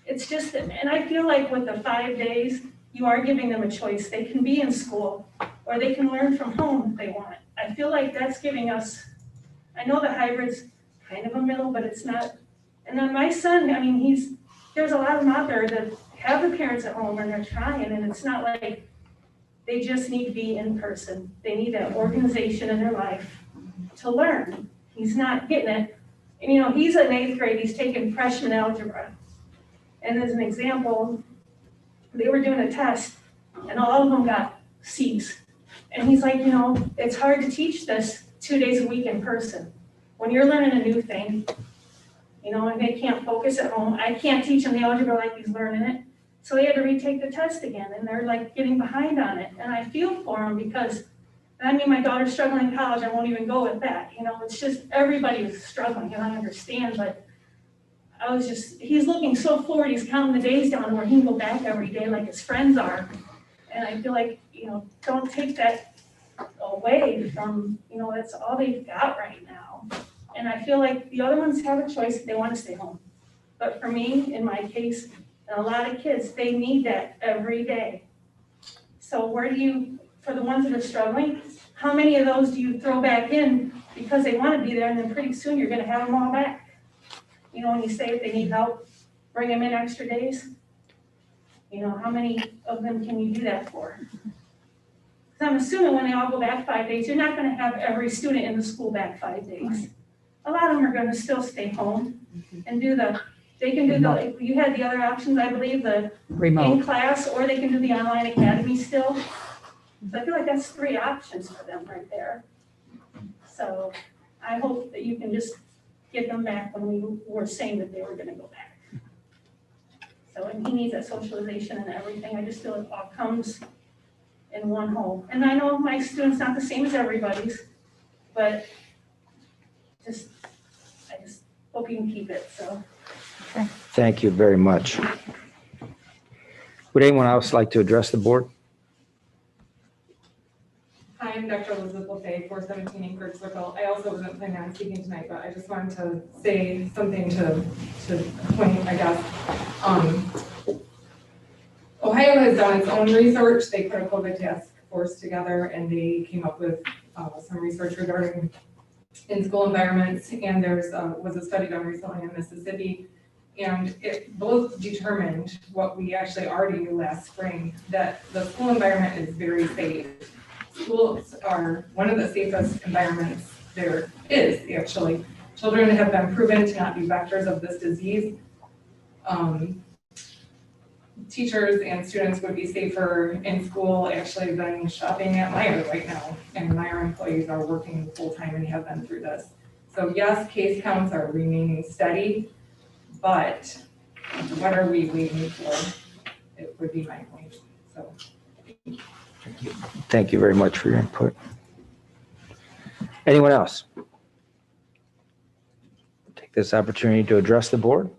it's just, and I feel like with the 5 days, you are giving them a choice. They can be in school or they can learn from home if they want. I feel like that's giving us, I know the hybrid's kind of a middle, but it's not. And then my son, there's a lot of them out there that have the parents at home and they're trying, and it's not like they just need to be in person. They need that organization in their life to learn. He's not getting it. And he's in 8th grade, he's taking freshman algebra. And as an example, they were doing a test and all of them got C's. And he's like, it's hard to teach this 2 days a week in person. When you're learning a new thing, and they can't focus at home, I can't teach him the algebra like he's learning it. So they had to retake the test again and they're like getting behind on it. And I feel for them because, my daughter's struggling in college, I won't even go with that. It's just everybody is struggling and I understand, but he's looking so forward, he's counting the days down where he can go back every day like his friends are. And I feel like, don't take that away from, that's all they've got right now. And I feel like the other ones have a choice if they want to stay home. But for me, in my case, and a lot of kids, they need that every day. So for the ones that are struggling, how many of those do you throw back in because they want to be there and then pretty soon you're going to have them all back? When you say if they need help, bring them in extra days. How many of them can you do that for? Because I'm assuming when they all go back 5 days, you're not going to have every student in the school back 5 days. A lot of them are going to still stay home and you had the other options, I believe, the Remote. in class, or they can do the online academy still. So I feel like that's 3 options for them right there. So I hope that you can just get them back when we were saying that they were going to go back. So, and he needs that socialization and everything. I just feel it all comes in one whole. And I know my student's not the same as everybody's, but I just hope you can keep it, so. Thank you very much. Would anyone else like to address the board? Hi, I'm Dr. Elizabeth LaFay, 417 Anchorage Circle. I also wasn't planning on speaking tonight, but I just wanted to say something to point, I guess. Ohio has done its own research. They put a COVID task force together and they came up with some research regarding in-school environments. And there's was a study done recently in Mississippi, and it both determined what we actually already knew last spring, that the school environment is very safe. Schools are one of the safest environments there is, actually. Children have been proven to not be vectors of this disease. Teachers and students would be safer in school actually than shopping at Meijer right now. And Meijer employees are working full-time and have been through this. So yes, case counts are remaining steady, but what are we waiting for? It would be my point, so. Thank you very much for your input. Anyone else? Take this opportunity to address the board.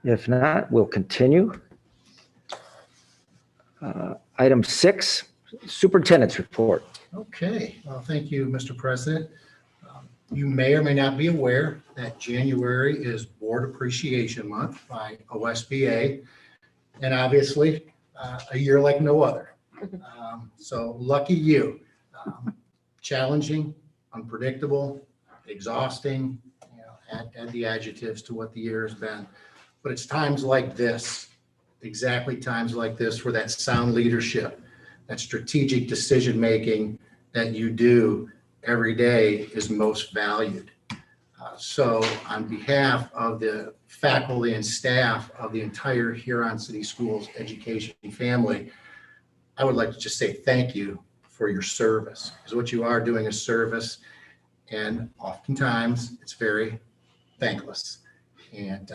If not, we'll continue. Item 6, superintendent's report. Okay, well, thank you, Mr. President. You may or may not be aware that January is Board Appreciation Month by OSBA, and obviously a year like no other. So lucky you. challenging, unpredictable, exhausting, you know, add the adjectives to what the year has been. But it's times like this, exactly times like this, where that sound leadership, that strategic decision-making that you do every day is most valued. So on behalf of the faculty and staff of the entire Huron City Schools education family, I would like to just say thank you for your service, because what you are doing is service, and oftentimes it's very thankless. And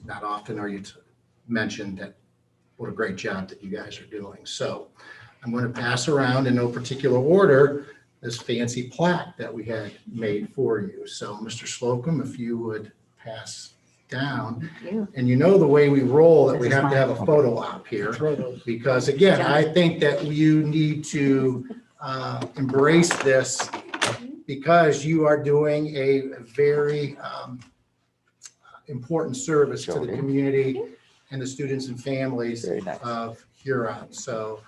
not often are you mentioned that what a great job that you guys are doing. So I'm going to pass around in no particular order this fancy plaque that we had made for you. So Mr. Slocum, if you would pass down. Thank you. And you know the way we roll, that we This is have to have a mine. photo op here. Throw those. Because again, I think that you need to embrace this, because you are doing a very important service to the Jody. community and the students and families Very nice. of Huron. So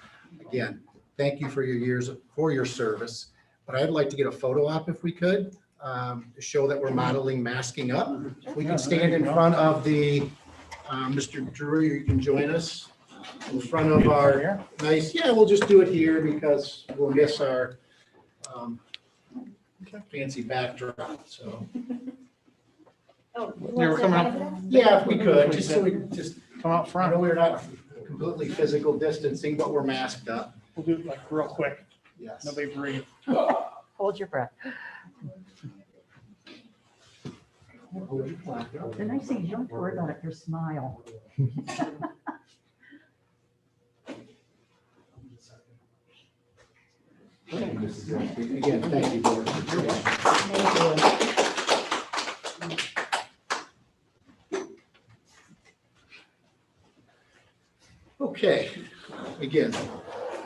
again, thank you for your service. But I'd like to get a photo op if we could, to show that we're modeling masking up. We can stand in front of the, Mr. Drury, you can join us in front of our nice, yeah, we'll just do it here because we'll miss our fancy backdrop, so. Oh, you Yeah, we're want coming that up. one of Yeah, if we could, just so we just, Come out I front. know we're not completely physical distancing, but we're masked up. We'll do it like real quick. Yes. Nobody breathe. Hold your breath. The nice thing is you don't have to worry about your smile. Again, thank you, board. Okay, again,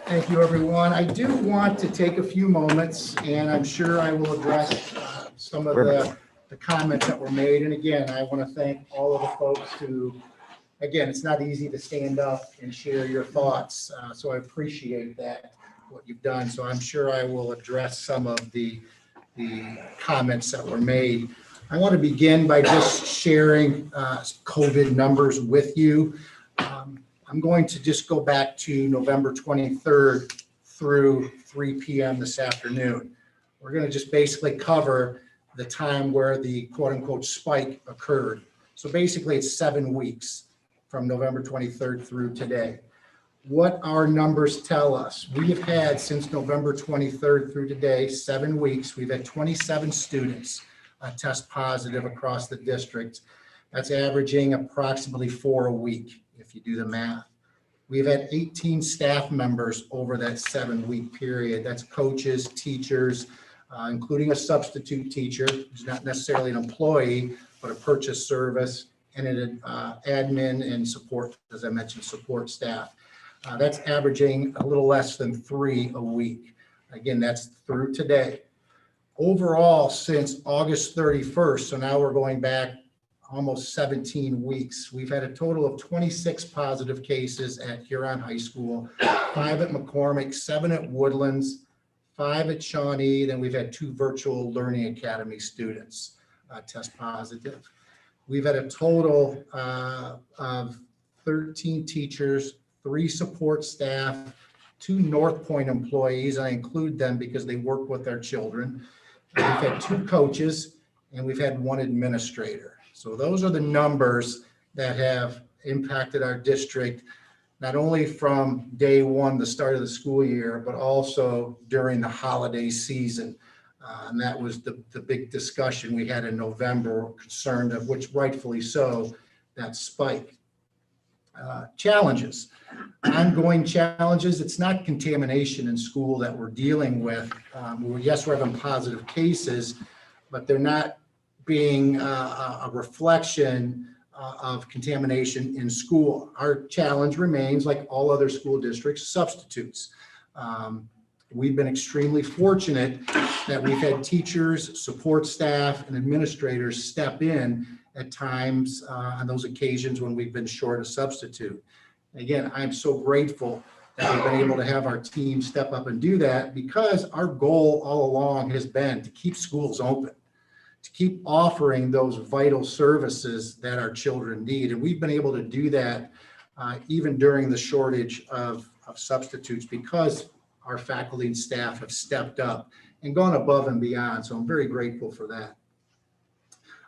thank you, everyone. I do want to take a few moments, and I'm sure I will address some of the comments that were made. And again, I want to thank all of the folks who, again, it's not easy to stand up and share your thoughts, so I appreciate that, what you've done. So I'm sure I will address some of the comments that were made. I want to begin by just sharing COVID numbers with you. I'm going to just go back to November 23rd through 3 p.m. this afternoon. We're going to just basically cover the time where the quote unquote spike occurred. So basically it's 7 weeks from November 23rd through today. What our numbers tell us, we have had since November 23rd through today, 7 weeks, we've had 27 students test positive across the district. That's averaging approximately 4 a week, if you do the math. We've had 18 staff members over that 7-week period. That's coaches, teachers, including a substitute teacher, who's not necessarily an employee, but a purchase service, and an admin and support, as I mentioned, support staff. That's averaging a little less than 3 a week. Again, that's through today. Overall, since August 31st, so now we're going back almost 17 weeks, we've had a total of 26 positive cases at Huron High School, 5 at McCormick, 7 at Woodlands, 5 at Shawnee, then we've had 2 virtual learning academy students test positive. We've had a total of 13 teachers, 3 support staff, 2 North Point employees. I include them because they work with our children. We've had 2 coaches, and we've had 1 administrator. So those are the numbers that have impacted our district, not only from day one, the start of the school year, but also during the holiday season. And that was the big discussion we had in November, concerned of which rightfully so, that spike. Challenges, ongoing challenges. It's not contamination in school that we're dealing with. Yes, we're having positive cases, but they're not being a reflection of contamination in school. Our challenge remains, like all other school districts, substitutes. We've been extremely fortunate that we've had teachers, support staff, and administrators step in at times on those occasions when we've been short a substitute. Again, I'm so grateful that we've been able to have our team step up and do that, because our goal all along has been to keep schools open, to keep offering those vital services that our children need. And we've been able to do that even during the shortage of substitutes, because our faculty and staff have stepped up and gone above and beyond. So I'm very grateful for that.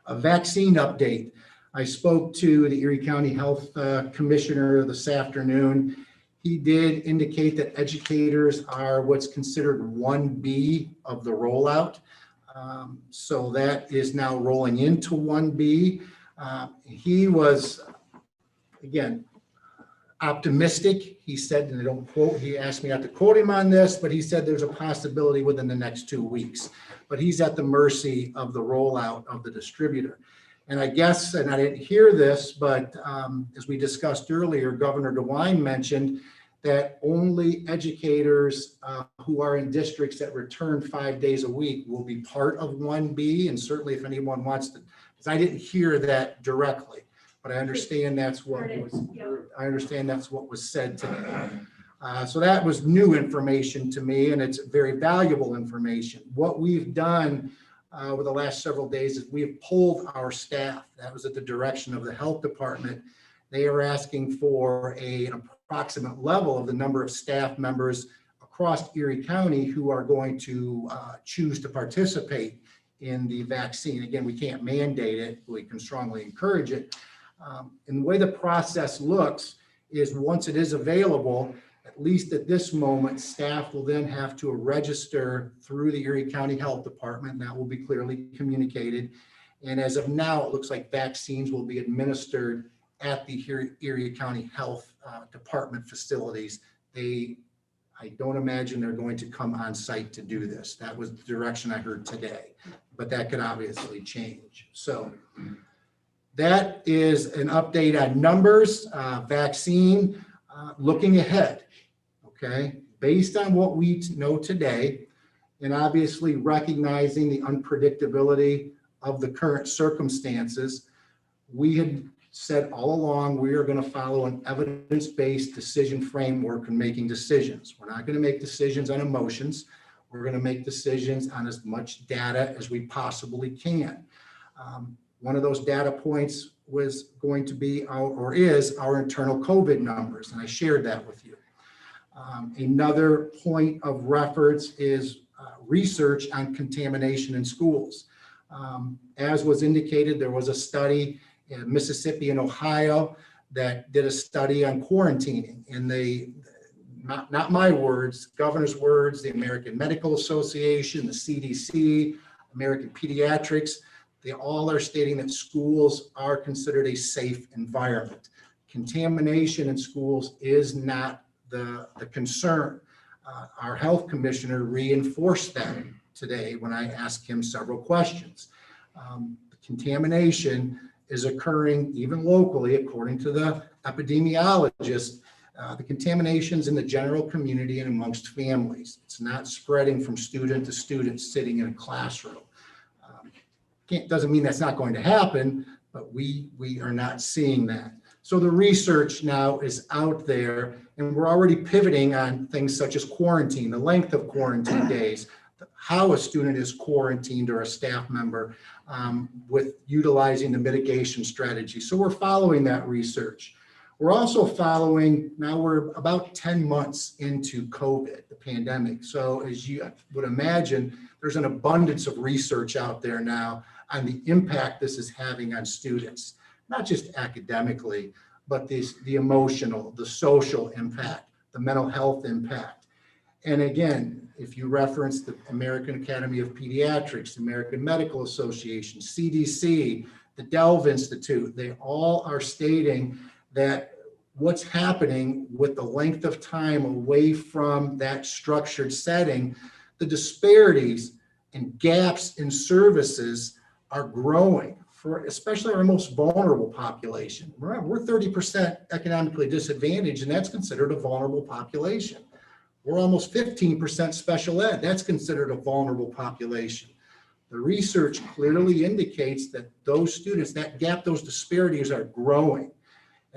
A vaccine update. I spoke to the Erie County Health Commissioner this afternoon. He did indicate that educators are what's considered 1B of the rollout. So that is now rolling into 1B. He was, again, optimistic. He said, and I don't quote, he asked me not to quote him on this, but he said there's a possibility within the next 2 weeks. But he's at the mercy of the rollout of the distributor. And I guess, and I didn't hear this, but as we discussed earlier, Governor DeWine mentioned that only educators who are in districts that return 5 days a week will be part of 1B. And certainly if anyone wants to, because I didn't hear that directly, but I understand that's what was said today. So that was new information to me, and it's very valuable information. What we've done over the last several days is we have polled our staff. That was at the direction of the health department. They are asking for an approximate level of the number of staff members across Erie County who are going to choose to participate in the vaccine. Again, we can't mandate it. We can strongly encourage it. And the way the process looks is once it is available, at least at this moment, staff will then have to register through the Erie County Health Department. That will be clearly communicated. And as of now, it looks like vaccines will be administered at the Erie County Health Department facilities. I don't imagine they're going to come on site to do this. That was the direction I heard today, but that could obviously change. So that is an update on numbers, vaccine, looking ahead. Okay, based on what we know today, and obviously recognizing the unpredictability of the current circumstances, we had said all along we are going to follow an evidence-based decision framework in making decisions. We're not going to make decisions on emotions. We're going to make decisions on as much data as we possibly can. One of those data points was going to be our internal COVID numbers, and I shared that with you. Another point of reference is research on contamination in schools. As was indicated, there was a study in Mississippi and Ohio that did a study on quarantining, and they, not my words, governor's words, the American Medical Association, the CDC, American Pediatrics, they all are stating that schools are considered a safe environment. Contamination in schools is not the concern. Our health commissioner reinforced that today when I asked him several questions. Contamination is occurring even locally, according to the epidemiologist. The contamination's in the general community and amongst families. It's not spreading from student to student sitting in a classroom. Doesn't mean that's not going to happen, but we are not seeing that. So the research now is out there, and we're already pivoting on things such as quarantine, the length of quarantine days, how a student is quarantined or a staff member with utilizing the mitigation strategy. So we're following that research. We're also following, now we're about 10 months into COVID, the pandemic. So as you would imagine, there's an abundance of research out there now on the impact this is having on students, not just academically, but the emotional, the social impact, the mental health impact. And again, if you reference the American Academy of Pediatrics, the American Medical Association, CDC, the Delve Institute, they all are stating that what's happening with the length of time away from that structured setting, the disparities and gaps in services are growing for especially our most vulnerable population. Remember, we're 30% economically disadvantaged, and that's considered a vulnerable population. We're almost 15% special ed. That's considered a vulnerable population. The research clearly indicates that those students, that gap, those disparities are growing.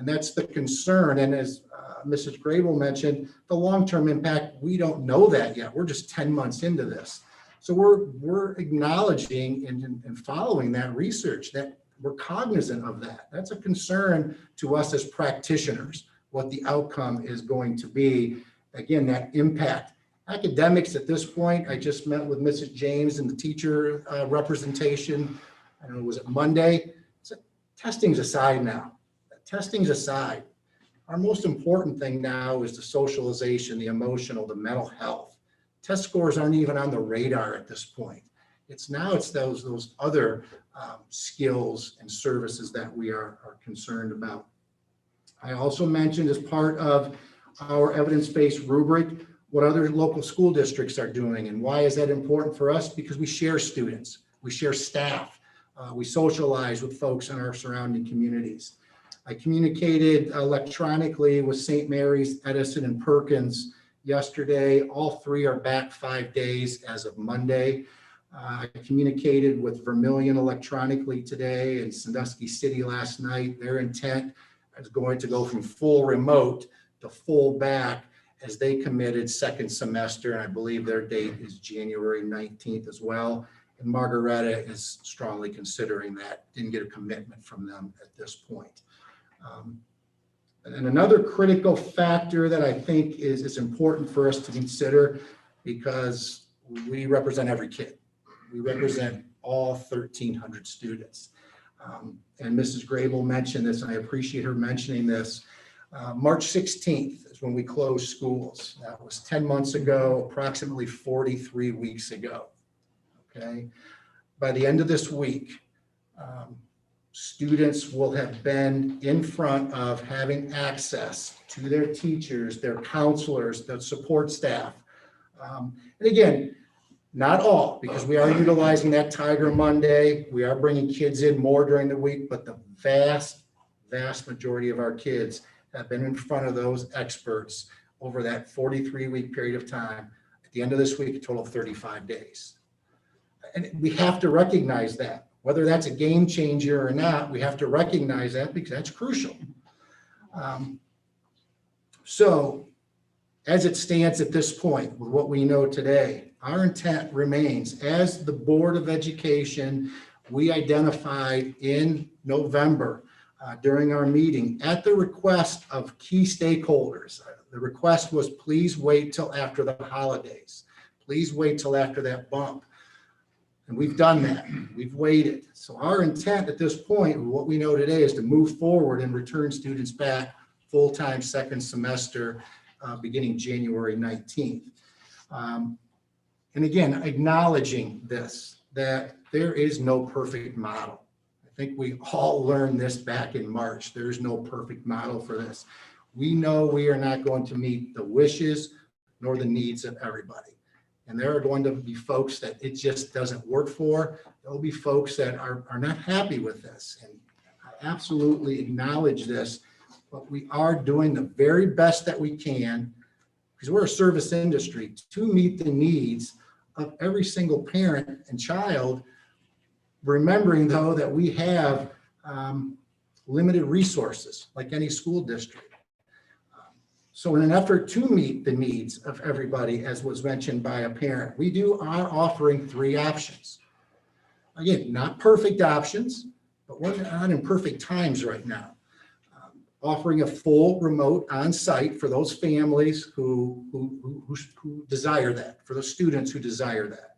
And that's the concern. And as Mrs. Grable mentioned, the long-term impact, we don't know that yet. We're just 10 months into this. So we're acknowledging and following that research, that we're cognizant of that. That's a concern to us as practitioners, what the outcome is going to be. Again, that impact. Academics at this point, I just met with Mrs. James and the teacher representation. I don't know, was it Monday? So testing's aside now. Testing's aside. Our most important thing now is the socialization, the emotional, the mental health. Test scores aren't even on the radar at this point. It's those other skills and services that we are concerned about. I also mentioned as part of our evidence-based rubric, what other local school districts are doing. And why is that important for us? Because we share students, we share staff, we socialize with folks in our surrounding communities. I communicated electronically with St. Mary's, Edison, and Perkins yesterday. All three are back 5 days as of Monday. I communicated with Vermillion electronically today and Sandusky City last night. Their intent is going to go from full remote to full back as they committed second semester. And I believe their date is January 19th as well. And Margaretta is strongly considering that. Didn't get a commitment from them at this point. And another critical factor that I think is important for us to consider, because we represent every kid. We represent all 1,300 students. And Mrs. Grable mentioned this, and I appreciate her mentioning this. March 16th is when we closed schools. That was 10 months ago, approximately 43 weeks ago. Okay. By the end of this week, students will have been in front of having access to their teachers, their counselors, their support staff. And again, not all, because we are utilizing that Tiger Monday. We are bringing kids in more during the week, but the vast majority of our kids have been in front of those experts over that 43-week period of time. At the end of this week, a total of 35 days. And we have to recognize that. Whether that's a game changer or not, we have to recognize that because that's crucial. So as it stands at this point, with what we know today, our intent remains, as the Board of Education, we identified in November during our meeting at the request of key stakeholders. The request was, please wait till after the holidays. Please wait till after that bump. And we've done that. We've waited. So our intent at this point, what we know today, is to move forward and return students back full-time second semester beginning January 19th. And again, acknowledging this, that there is no perfect model. I think we all learned this back in March. There's no perfect model for this. We know we are not going to meet the wishes nor the needs of everybody. And there are going to be folks that it just doesn't work for. There'll be folks that are not happy with this. And I absolutely acknowledge this, but we are doing the very best that we can, because we're a service industry, to meet the needs of every single parent and child, remembering though that we have limited resources like any school district. So in an effort to meet the needs of everybody, as was mentioned by a parent, we are offering 3 options. Again, not perfect options, but we're not in perfect times right now. Offering a full remote on-site for those families who desire that, for the students who desire that.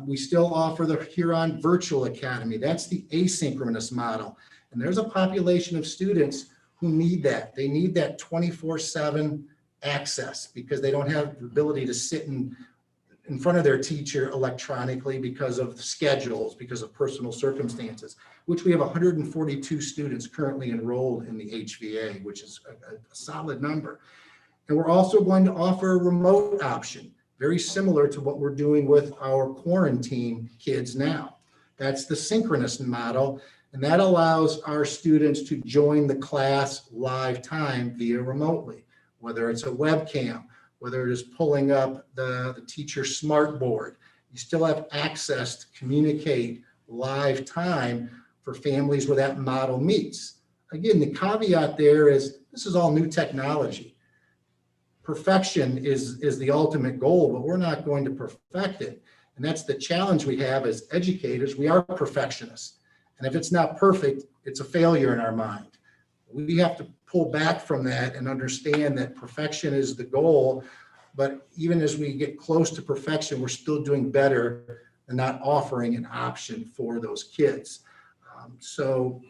We still offer the Huron Virtual Academy. That's the asynchronous model. And there's a population of students who need that. They need that 24/7 access because they don't have the ability to sit in front of their teacher electronically because of schedules, because of personal circumstances, which we have 142 students currently enrolled in the HVA, which is a solid number. And we're also going to offer a remote option, very similar to what we're doing with our quarantine kids now. That's the synchronous model. And that allows our students to join the class live time via remotely, whether it's a webcam, whether it is pulling up the teacher's smart board. You still have access to communicate live time for families where that model meets. again, the caveat there is this is all new technology. Perfection is the ultimate goal, but we're not going to perfect it. And that's the challenge we have as educators. We are perfectionists. And if it's not perfect, it's a failure in our mind. We have to pull back from that and understand that perfection is the goal. But even as we get close to perfection, we're still doing better and not offering an option for those kids. So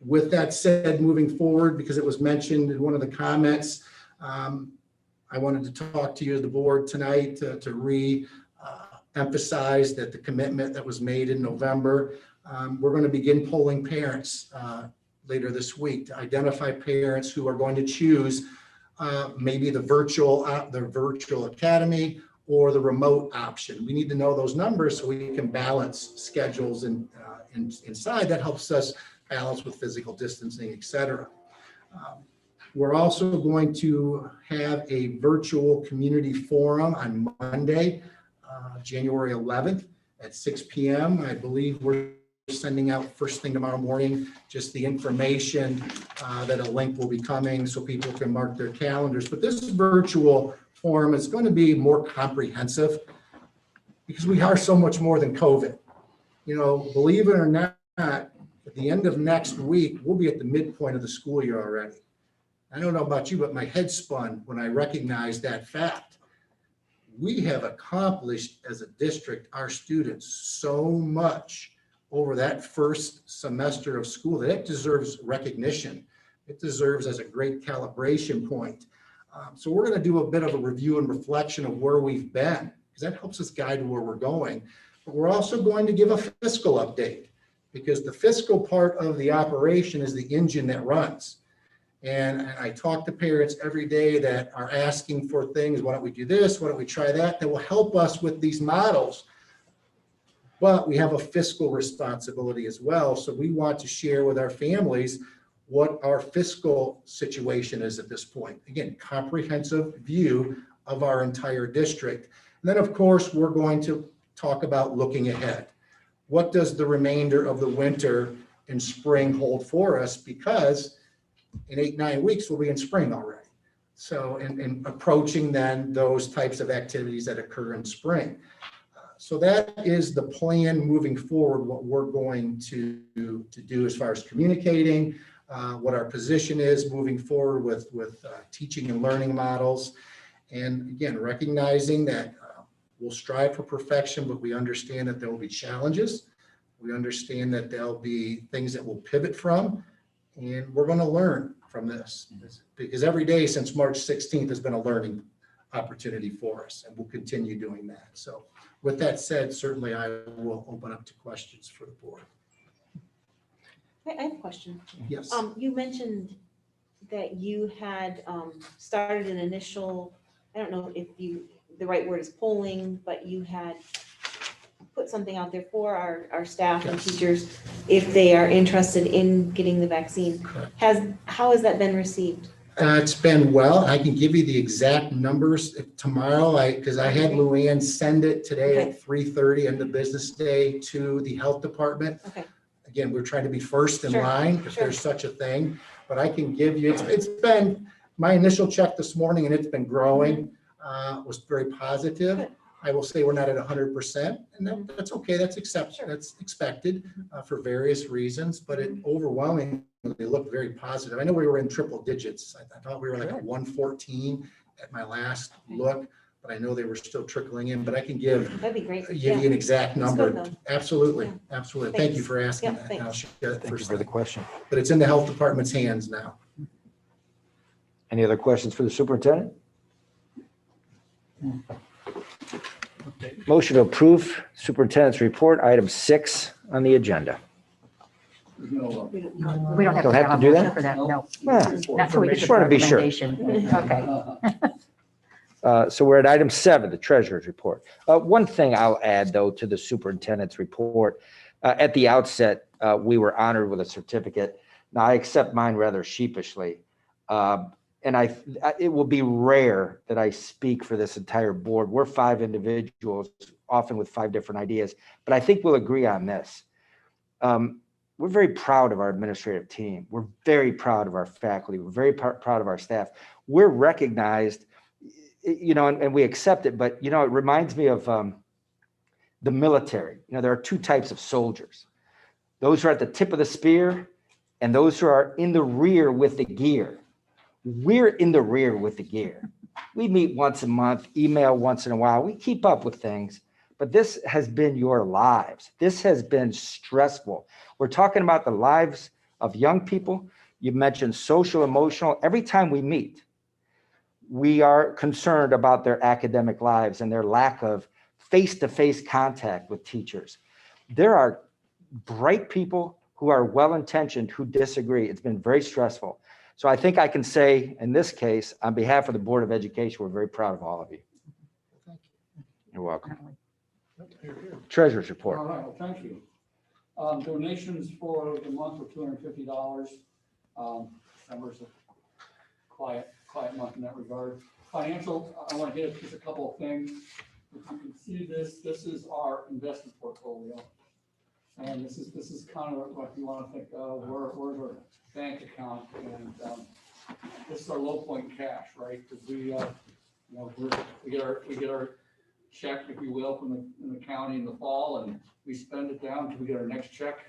with that said, moving forward, because it was mentioned in one of the comments, I wanted to talk to you as the board tonight to re-emphasize that the commitment that was made in November, we're going to begin polling parents later this week to identify parents who are going to choose maybe the virtual academy or the remote option. We need to know those numbers so we can balance schedules and inside. That helps us balance with physical distancing, et cetera. We're also going to have a virtual community forum on Monday, January 11th at 6 p.m. I believe we're sending out first thing tomorrow morning, just the information that a link will be coming so people can mark their calendars. But this virtual forum is going to be more comprehensive because we are so much more than COVID. You know, believe it or not, at the end of next week, we'll be at the midpoint of the school year already. I don't know about you, but my head spun when I recognized that fact. We have accomplished as a district, our students, so much over that first semester of school that it deserves recognition. It deserves as a great calibration point. So we're going to do a bit of a review and reflection of where we've been, because that helps us guide where we're going. But we're also going to give a fiscal update, because the fiscal part of the operation is the engine that runs. And I talk to parents every day that are asking for things. Why don't we do this? Why don't we try that? That will help us with these models. But we have a fiscal responsibility as well. So we want to share with our families what our fiscal situation is at this point. Again, comprehensive view of our entire district. And then, of course, we're going to talk about looking ahead. What does the remainder of the winter and spring hold for us? Because in 8-9 weeks, we'll be in spring already. So, and approaching then those types of activities that occur in spring. So that is the plan moving forward, what we're going to do as far as communicating, what our position is moving forward with teaching and learning models. And again, recognizing that we'll strive for perfection, but we understand that there will be challenges. We understand that there'll be things that we'll pivot from, and we're going to learn from this, because every day since March 16th has been a learning opportunity for us, and we'll continue doing that. So with that said, certainly I will open up to questions for the board. I have a question. Yes. You mentioned that you had started an initial, I don't know if the right word is polling, but you had put something out there for our staff and Yes. teachers if they are interested in getting the vaccine. Correct. How has that been received? It's been well. I can give you the exact numbers tomorrow, because I had Luann send it today at 3:30 end of business day to the health department. Okay. Again, we're trying to be first in Sure, line if sure. there's such a thing, but I can give you, it's been, my initial check this morning and it's been growing, was very positive. Good. I will say we're not at 100%, and that's okay. That's Sure. that's expected for various reasons, but it overwhelmingly looked very positive. I know we were in triple digits. I thought we were like at 114 at my last look, but I know they were still trickling in. But I can give That'd be great. you Yeah. an exact That's number. good, though. Absolutely, Yeah. absolutely. Thank you Thanks. for asking Yeah, that. And I'll thanks. share that Thank you first for the thing. question. But it's in the health department's hands now. Any other questions for the superintendent? Motion to approve superintendent's report, item 6 on the agenda. There's no, We don't Don't have a to do motion that? for that, no. Yeah. Not till we get Just to the wanna be sure. recommendation. Okay. So we're at item 7, the treasurer's report. One thing I'll add, though, to the superintendent's report, at the outset, we were honored with a certificate. Now, I accept mine rather sheepishly. And it will be rare that I speak for this entire board. We're 5 individuals, often with 5 different ideas, but I think we'll agree on this. we're very proud of our administrative team. We're very proud of our faculty. We're very proud of our staff. We're recognized, and we accept it, but, it reminds me of the military. There are two types of soldiers. Those who are at the tip of the spear and those who are in the rear with the gear. We're in the rear with the gear. We meet once a month, email once in a while. We keep up with things, but this has been your lives. This has been stressful. We're talking about the lives of young people. You mentioned social, emotional. Every time we meet, we are concerned about their academic lives and their lack of face-to-face contact with teachers. There are bright people who are well-intentioned who disagree. It's been very stressful. So I think I can say, in this case, on behalf of the Board of Education, we're very proud of all of you. You're welcome. Treasurer's report. All right, well, thank you. Donations for the month were $250. December's a quiet month in that regard. Financial, I want to hit just a couple of things. If you can see this is our investment portfolio. And this is kind of what you want to think of, where's our bank account, and this is our low point cash, right? Because we get our check, if you will, from the county in the fall, and we spend it down until we get our next check.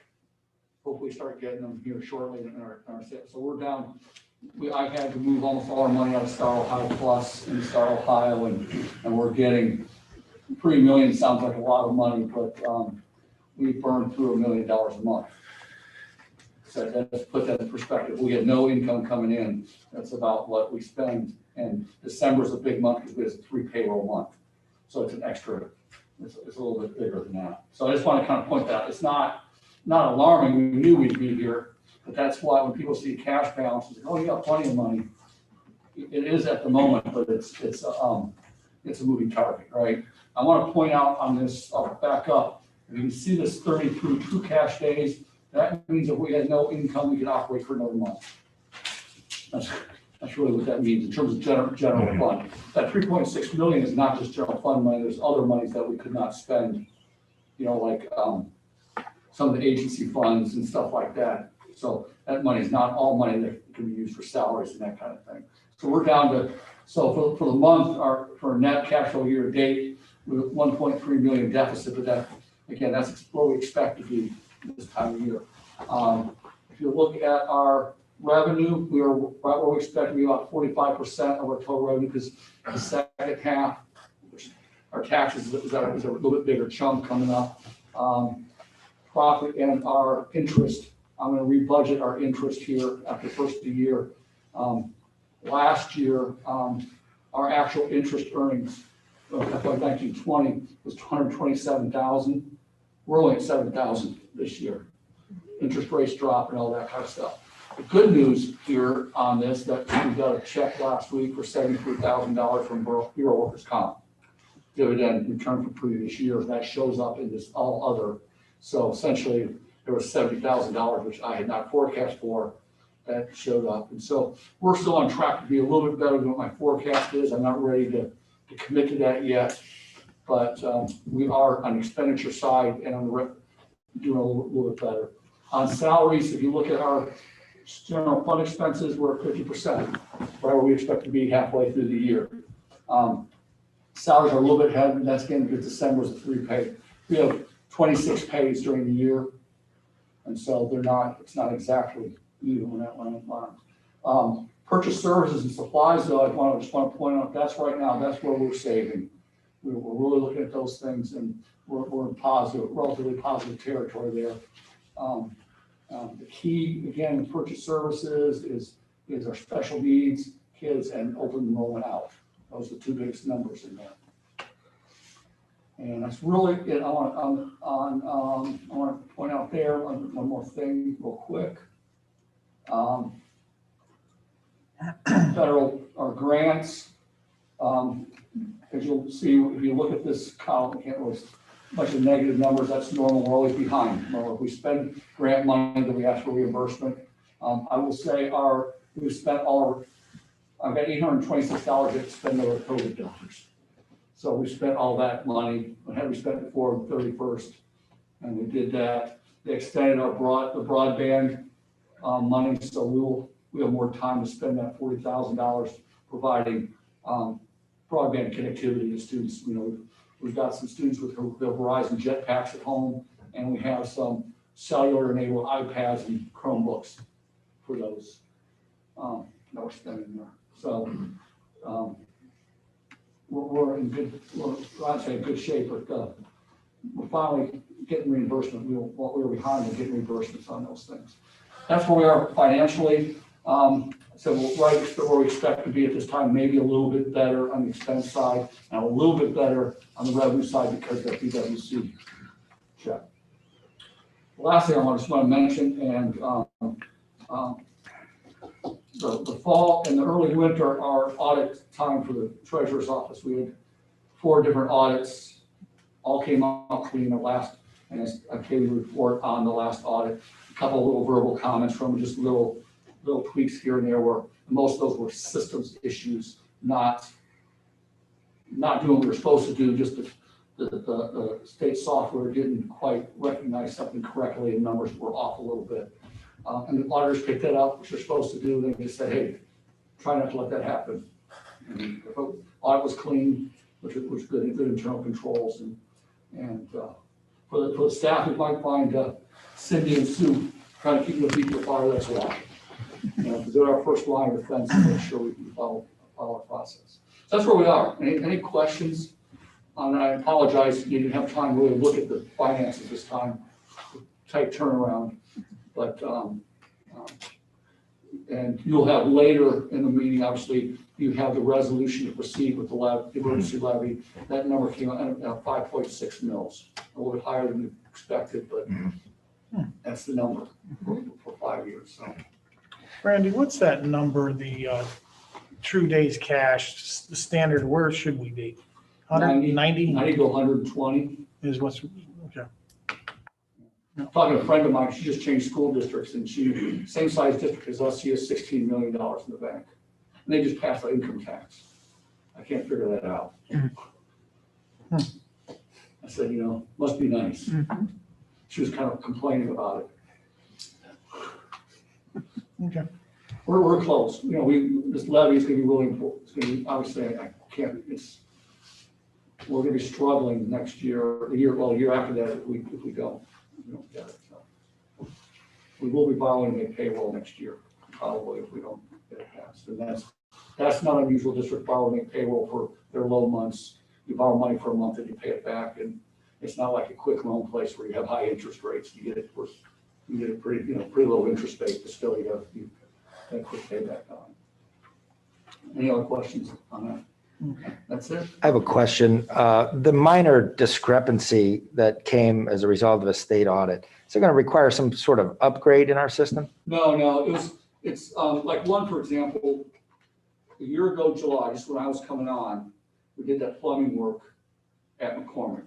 Hopefully start getting them here shortly in our sales. So we're down. I had to move almost all our money out of Star Ohio Plus in Star Ohio, and we're getting $3 million. Sounds like a lot of money, but we burn through $1 million a month. So let's put that in perspective. We have no income coming in. That's about what we spend. And December's a big month because we have a 3 payroll month. So it's an extra, it's a little bit bigger than that. So I just want to kind of point that out. It's not alarming. We knew we'd be here, but that's why when people see cash balances, oh, you got plenty of money. It is at the moment, but it's a moving target, right? I want to point out on this, I'll back up. If you can see this 32 true cash days, that means if we had no income, we could operate for another month. That's really what that means in terms of general fund. That 3.6 million is not just general fund money. There's other monies that we could not spend, like some of the agency funds and stuff like that. So that money is not all money that can be used for salaries and that kind of thing. So we're down to, so for the month, for net cash flow year to date, with 1.3 million deficit, but that, again, that's what we expect to be this time of year. If you look at our revenue, we are right where we expect to be, about 45% of our total revenue, because the second half, our taxes is a little bit bigger chunk coming up. Profit and our interest, I'm going to rebudget our interest here after the first of the year. Last year, our actual interest earnings, FY 19-20 was 227,000. We're only at 7,000 this year. Interest rates drop and all that kind of stuff. The good news here on this, that we got a check last week for $73,000 from Bureau Workers' Comp. Dividend return from previous years. That shows up in this all other. So essentially, there was $70,000, which I had not forecast for, that showed up. And so we're still on track to be a little bit better than what my forecast is. I'm not ready to commit to that yet, but we are on the expenditure side and on the doing a little bit better. On salaries, if you look at our general fund expenses, we're at 50%, right where we expect to be halfway through the year. Salaries are a little bit ahead, and that's again because December was a 3 pay. We have 26 pays during the year, and so it's not exactly even on that line. Purchase services and supplies, though, I just want to point out that's right now, that's where we're saving. We're really looking at those things, and we're in relatively positive territory there. The key, again, in purchase services is our special needs kids and open enrollment out. Those are the two biggest numbers in there. And that's really it. I want to point out there one more thing real quick. Federal grants, as you'll see, if you look at this column, can't really bunch of negative numbers. That's normal. We're always behind. Well, if we spend grant money, then we ask for reimbursement. I will say we've spent I've got $826 to spend over COVID dollars. So we spent all that money. Had we spent before the 31st, and we did that. They extended the broadband money, so we have more time to spend that $40,000 providing broadband connectivity to students. You know, we've got some students with Verizon jetpacks at home, and we have some cellular-enabled iPads and Chromebooks for those that we're spending there. So we're in good, I'd say good shape, but we're finally getting reimbursement. We were behind in getting reimbursements on those things. That's where we are financially. So we're right where we expect to be at this time, maybe a little bit better on the expense side and a little bit better on the revenue side because of that PwC check. The last thing I just want to mention, and the fall and the early winter are audit time for the treasurer's office. We had 4 different audits, all came out clean at last, and I gave you a report on the last audit. A couple of little verbal comments from just little tweaks here and there, where most of those were systems issues, not doing what we were supposed to do, just the state software didn't quite recognize something correctly and numbers were off a little bit. And the auditors picked that up, which they're supposed to do. They just said, hey, try not to let that happen. And the audit was clean, which was good internal controls. And for the staff, you might find Cindy and Sue trying to keep the feet to the fire, that's why. You know, because they're our first line of defense to make sure we can follow our process. So that's where we are. Any questions? And I apologize, you didn't have time to really look at the finances this time, tight turnaround. But, and you'll have later in the meeting, obviously, you have the resolution to proceed with the emergency levy. That number came out at 5.6 mils, a little bit higher than we expected, but that's the number for 5 years. So, Randy, what's that number, the true days cash, the standard, where should we be? 190 90 to 120. is what's, okay. Talking to a friend of mine, she just changed school districts, and she, same size district as us, she has $16 million in the bank. And they just passed an income tax. I can't figure that out. I said, you know, must be nice. She was kind of complaining about it. Okay. We're close. You know, this levy is going to be really important. It's going to be, obviously, we're going to be struggling next year, a year after that if we don't get it. So we will be borrowing to make payroll next year, probably, if we don't get it passed. And that's not unusual. District borrow and make payroll for their low months. You borrow money for a month and you pay it back, and it's not like a quick loan place where you have high interest rates. You get it pretty low interest rate, but still you have a quick payback on it. Any other questions on that? That's it. I have a question. The minor discrepancy that came as a result of a state audit, is it going to require some sort of upgrade in our system? No, it's like one, for example, a year ago, July, just when I was coming on, we did that plumbing work at McCormick.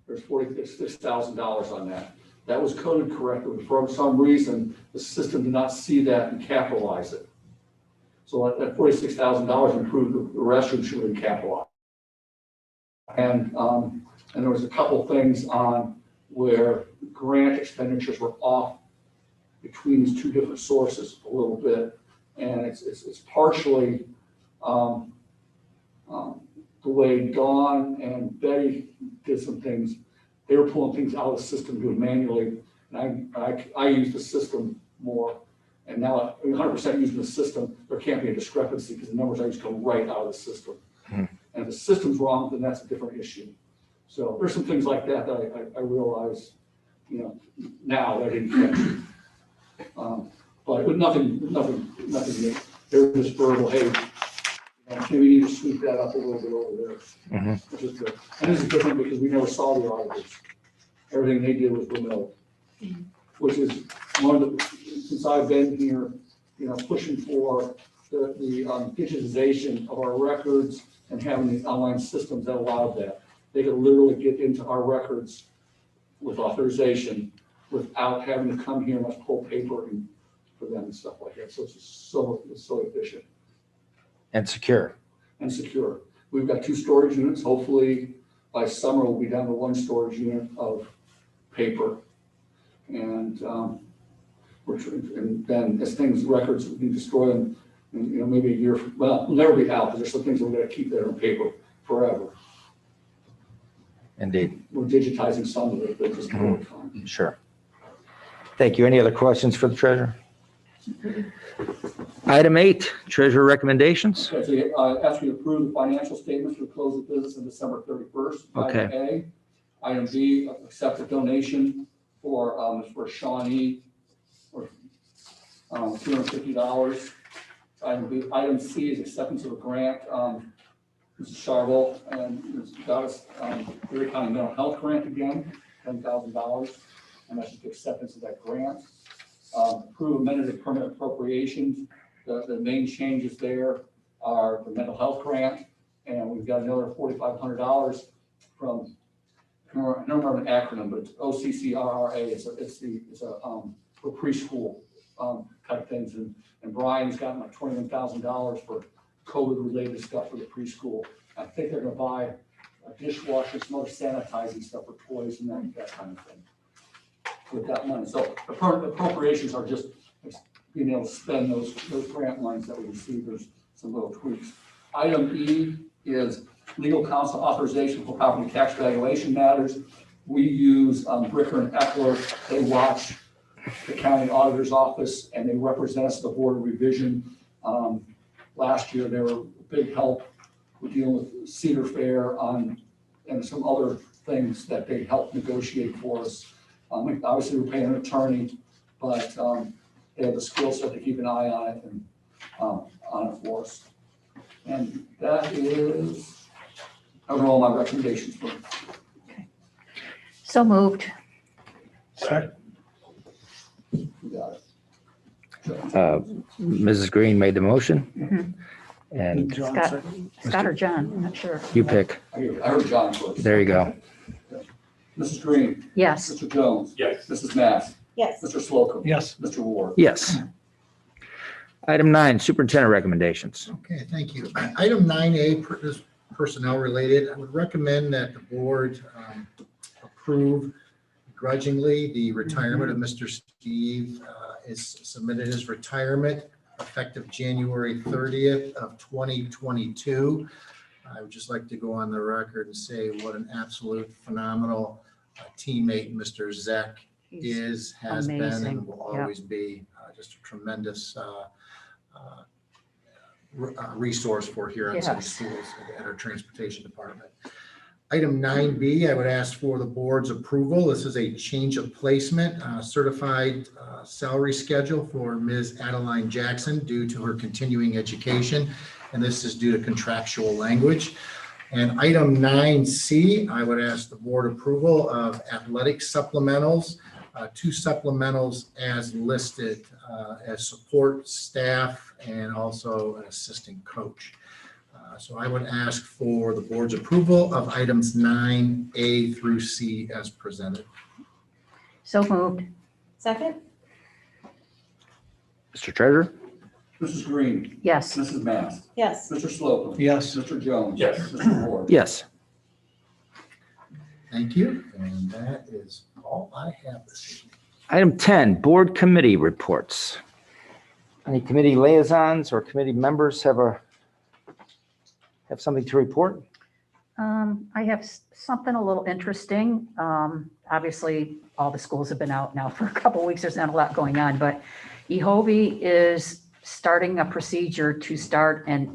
There's $46,000 on that. That was coded correctly. For some reason, the system did not see that and capitalize it. So that $46,000 improved the restroom should have been capitalized. And there was a couple things on where grant expenditures were off between these 2 different sources a little bit. And it's partially the way Dawn and Betty did some things. They were pulling things out of the system, doing manually. And I use the system more. And now 100% using the system, there can't be a discrepancy because the numbers I use come right out of the system. And if the system's wrong, then that's a different issue. So there's some things like that I realize, you know, now that I didn't catch. But nothing new. They're just verbal, hey, maybe we need to sweep that up a little bit over there. Which is good. And this is different because we never saw the auditors. Everything they did was remote, which is one of the, since I've been here, you know, pushing for the digitization of our records and having these online systems that allowed that. They could literally get into our records with authorization without having to come here and us pull paper and for them and stuff like that. So it's so efficient. And secure. And secure. We've got 2 storage units. Hopefully by summer we'll be down to 1 storage unit of paper. And, and then as things, records will be destroyed and, you know, maybe a year, well, it'll never be out, because there's some things we're gonna keep there on paper forever. Indeed, We're digitizing some of it, but just over time. sure. Thank you. Any other questions for the treasurer? Item 8, treasurer recommendations. Okay, so ask you to approve the financial statements for the close of business on December 31st. Okay. Item A. Item B, accept a donation for Shawnee for $250. Item B. Item C is acceptance of a grant. Mrs. Charvel and Ms. Douglas, Erie County Mental Health Grant again, $10,000. And that's just acceptance of that grant. Approve amended and permanent appropriations. The main changes there are the mental health grant, and we've got another $4,500 from, I don't remember an acronym, but it's OCCRRA. It's for preschool type things, and Brian's gotten like $21,000 for COVID-related stuff for the preschool. I think they're going to buy a dishwasher, some other sanitizing stuff for toys and that kind of thing with that money. So the appropriations are just being able to spend those grant lines that we received. There's some little tweaks. Item E is legal counsel authorization for property tax valuation matters. We use Bricker and Eckler. They watch the county auditor's office and they represent us at the board of revision. Last year, they were a big help with dealing with Cedar Fair and some other things that they helped negotiate for us. Obviously, we're paying an attorney, but they have the skill set to keep an eye on it and on it for us. And that is overall my recommendations for it. So moved. Second. You got it. Mrs. Green made the motion. Mhm. And John, Scott. second. Scott or John, I'm not sure. you pick. I heard John first. There you go. Mrs. Green, Yes. Mr. Jones, Yes. Mrs. Mass, Yes. Mr. Slocum. Yes. Mr. Ward. Yes. Item 9, superintendent recommendations. Okay, thank you. Item 9A is personnel related. I would recommend that the board approve grudgingly the retirement of Mr. Steve. Is submitted his retirement effective January 30th of 2022. I would just like to go on the record and say what an absolute phenomenal teammate Mr. Zek He's has been, amazing. and will Yeah. always be just a tremendous resource for Huron City Yes. Schools and our transportation department. Item 9B, I would ask for the board's approval. This is a change of placement, certified salary schedule for Ms. Adeline Jackson due to her continuing education, and this is due to contractual language. And item 9C, I would ask the board approval of athletic supplementals, 2 supplementals as listed as support staff and also an assistant coach. So I would ask for the board's approval of items 9A through C as presented. So moved. Second? Mr. Treasurer? Mrs. Green, Yes. Mrs. Mass, Yes. Mr. Slocum. Yes. Mr. Jones. Yes. Mr. Ward. Yes. Thank you. And that is all I have this evening. Item 10, board committee reports. Any committee liaisons or committee members have something to report? I have something a little interesting. Obviously, all the schools have been out now for a couple of weeks. There's not a lot going on, but EHOVE is starting a procedure to start an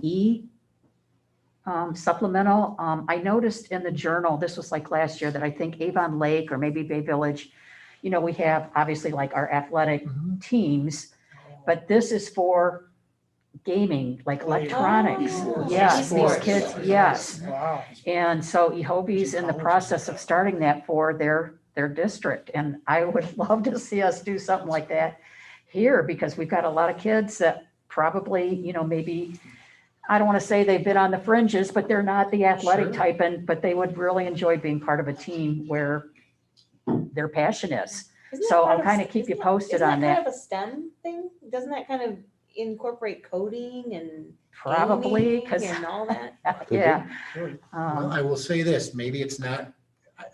supplemental. I noticed in the journal, this was like last year, that I think Avon Lake or maybe Bay Village, we have obviously like our athletic teams, but this is for gaming, like electronics. Oh. Yes, these Esports. kids, yes. Wow. And so EHOVE's in the process of starting that for their district. And I would love to see us do something like that here, because we've got a lot of kids that probably, maybe, I don't want to say they've been on the fringes, but they're not the athletic Sure. type, but they would really enjoy being part of a team where their passion is. Isn't So that I'll kind of keep you posted on Isn't that. kind of a STEM thing? Doesn't that kind of incorporate coding and Probably, gaming because, and all that? yeah. Well, I will say this, maybe it's not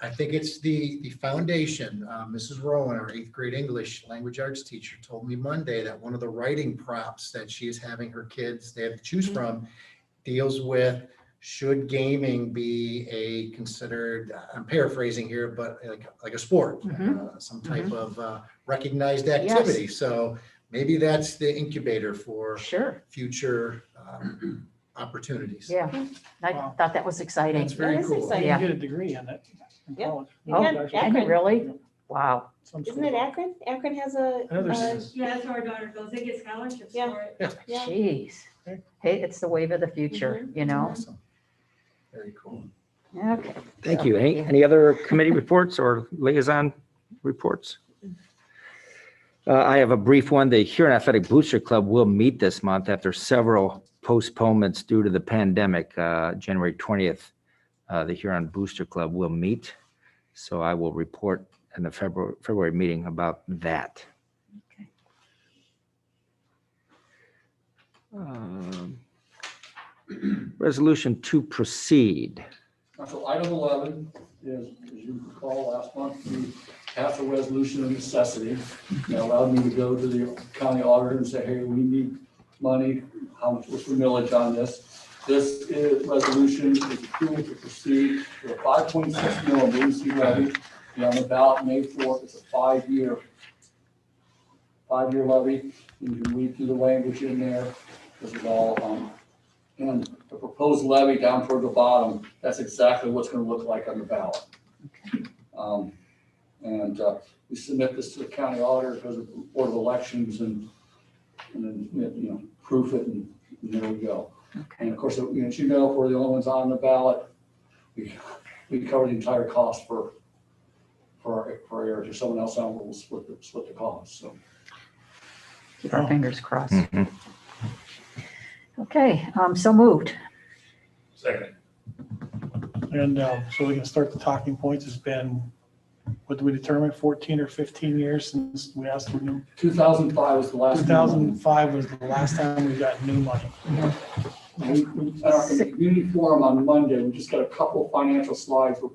I think it's the foundation. Mrs. Rowan, our 8th grade English language arts teacher, told me Monday that one of the writing props that she is having her kids, they have to choose from, deals with, should gaming be a considered, I'm paraphrasing here, but like a sport, some type of recognized activity. So maybe that's the incubator for Sure, future opportunities. yeah. I Wow. thought that was exciting. That's very That is cool. exciting. You Yeah. can get a degree in it in Yeah. college. Oh, Yeah, Actually, Can you Akron. really? Wow. some Isn't it schools. Akron? Akron has a, I know there's- Yeah, that's where our daughter goes. They get scholarships Yeah. for it. yeah. Jeez. Okay. Hey, it's the wave of the future, you know? Awesome. Very cool. Okay. Thank you. Any other committee reports or liaison reports? I have a brief one. The Huron Athletic Booster Club will meet this month after several postponements due to the pandemic. January 20th, the Huron Booster Club will meet. So I will report in the February meeting about that. Okay. Resolution to proceed. So item 11 is, as you recall, last month, we passed a resolution of necessity that allowed me to go to the county auditor and say, hey, we need money, how much was the millage on this? This is resolution is approval to proceed with a 5.6 mil emergency levy. Be on the ballot May 4th. It's a 5-year levy. You can read through the language in there. This is all, and the proposed levy down toward the bottom, that's exactly what's gonna look like on the ballot. We submit this to the county auditor, goes to the Board of Elections and then, you know, proof it and there we go. And of course, as you know, if we're the only ones on the ballot, we cover the entire cost for our area. If someone else on, we'll split the cost, so. Keep our fingers crossed. Mhm. Okay, so moved. Second. And so we can start the talking points. It's been, what did we determine, 14 or 15 years since we asked for new? 2005 was the last. 2005 was the last time we got new money. At our community forum on Monday, we just got a couple of financial slides, but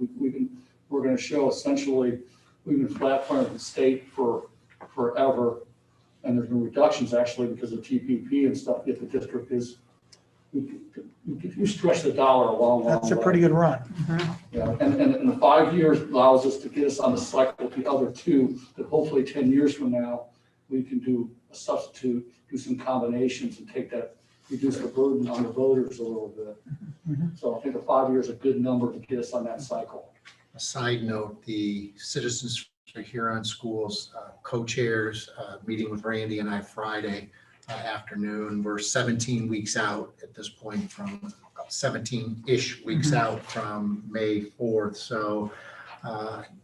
we're gonna show essentially, we've been flat funded the state for forever. And there's been reductions actually because of TPP and stuff, yet the district is, you stretch the dollar a long, long way. That's a pretty good run. Yeah, and the 5 years allows us to get us on the cycle with the other two, that hopefully 10 years from now, we can do a substitute, do some combinations and take that, reduce the burden on the voters a little bit. So I think a 5 year is a good number to get us on that cycle. A side note, the Citizens for Huron Schools co-chairs, meeting with Randy and I Friday afternoon. We're 17 weeks out at this point from 17-ish weeks out from May 4th. So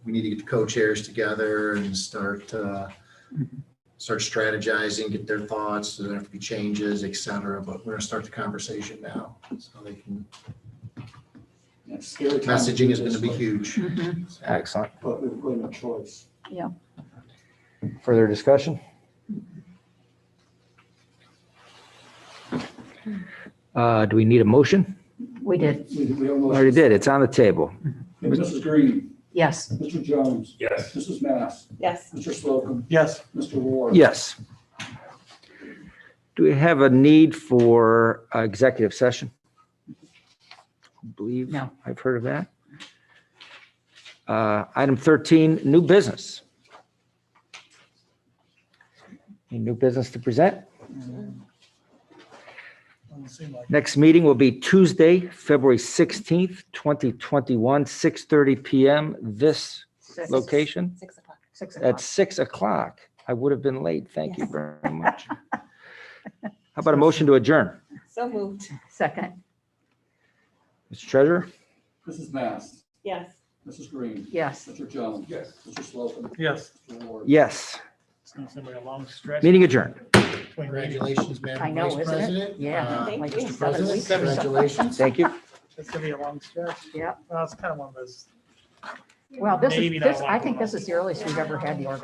we need to get the co-chairs together and start strategizing, get their thoughts. There have to be changes, et cetera. But we're gonna start the conversation now so they can. It's a scary time to do Messaging is this, gonna be huge. Excellent. But we've got no choice. Further discussion? Do we need a motion? We did, We have a Already motion. did. It's on the table. Okay, Mrs. Green, yes. Mr. Jones, Yes. Mrs. Mass, Yes. Mr. Slocum, Yes, Mr. Ward. Yes. Do we have a need for executive session? I believe. No. I've heard of that. Item 13, new business. Any new business to present? doesn't seem like. Next meeting will be Tuesday, February 16th, 2021, 6:30 PM. This Six. location 6 o'clock. 6 at o'clock. 6 o'clock. I would have been late. Thank you Yes. very much. How about a motion to adjourn? So moved. Second, Mr. Treasurer? Mrs. Mass, Yes. Mrs. Green, yes. Mr. Jones. Yes. Mr. Slocum, Yes. Mr. Ward. Yes. Seems to be a long stretch. Meeting adjourned. between- Congratulations, I Madam know, Vice isn't it? President. Yeah. Thank like you. 7 President, weeks or something. congratulations. Thank you. It's gonna be a long stretch. Yeah. Well, it's kind of one of those. Well, this Maybe is, not this, one I of think them. this is the earliest we've ever had the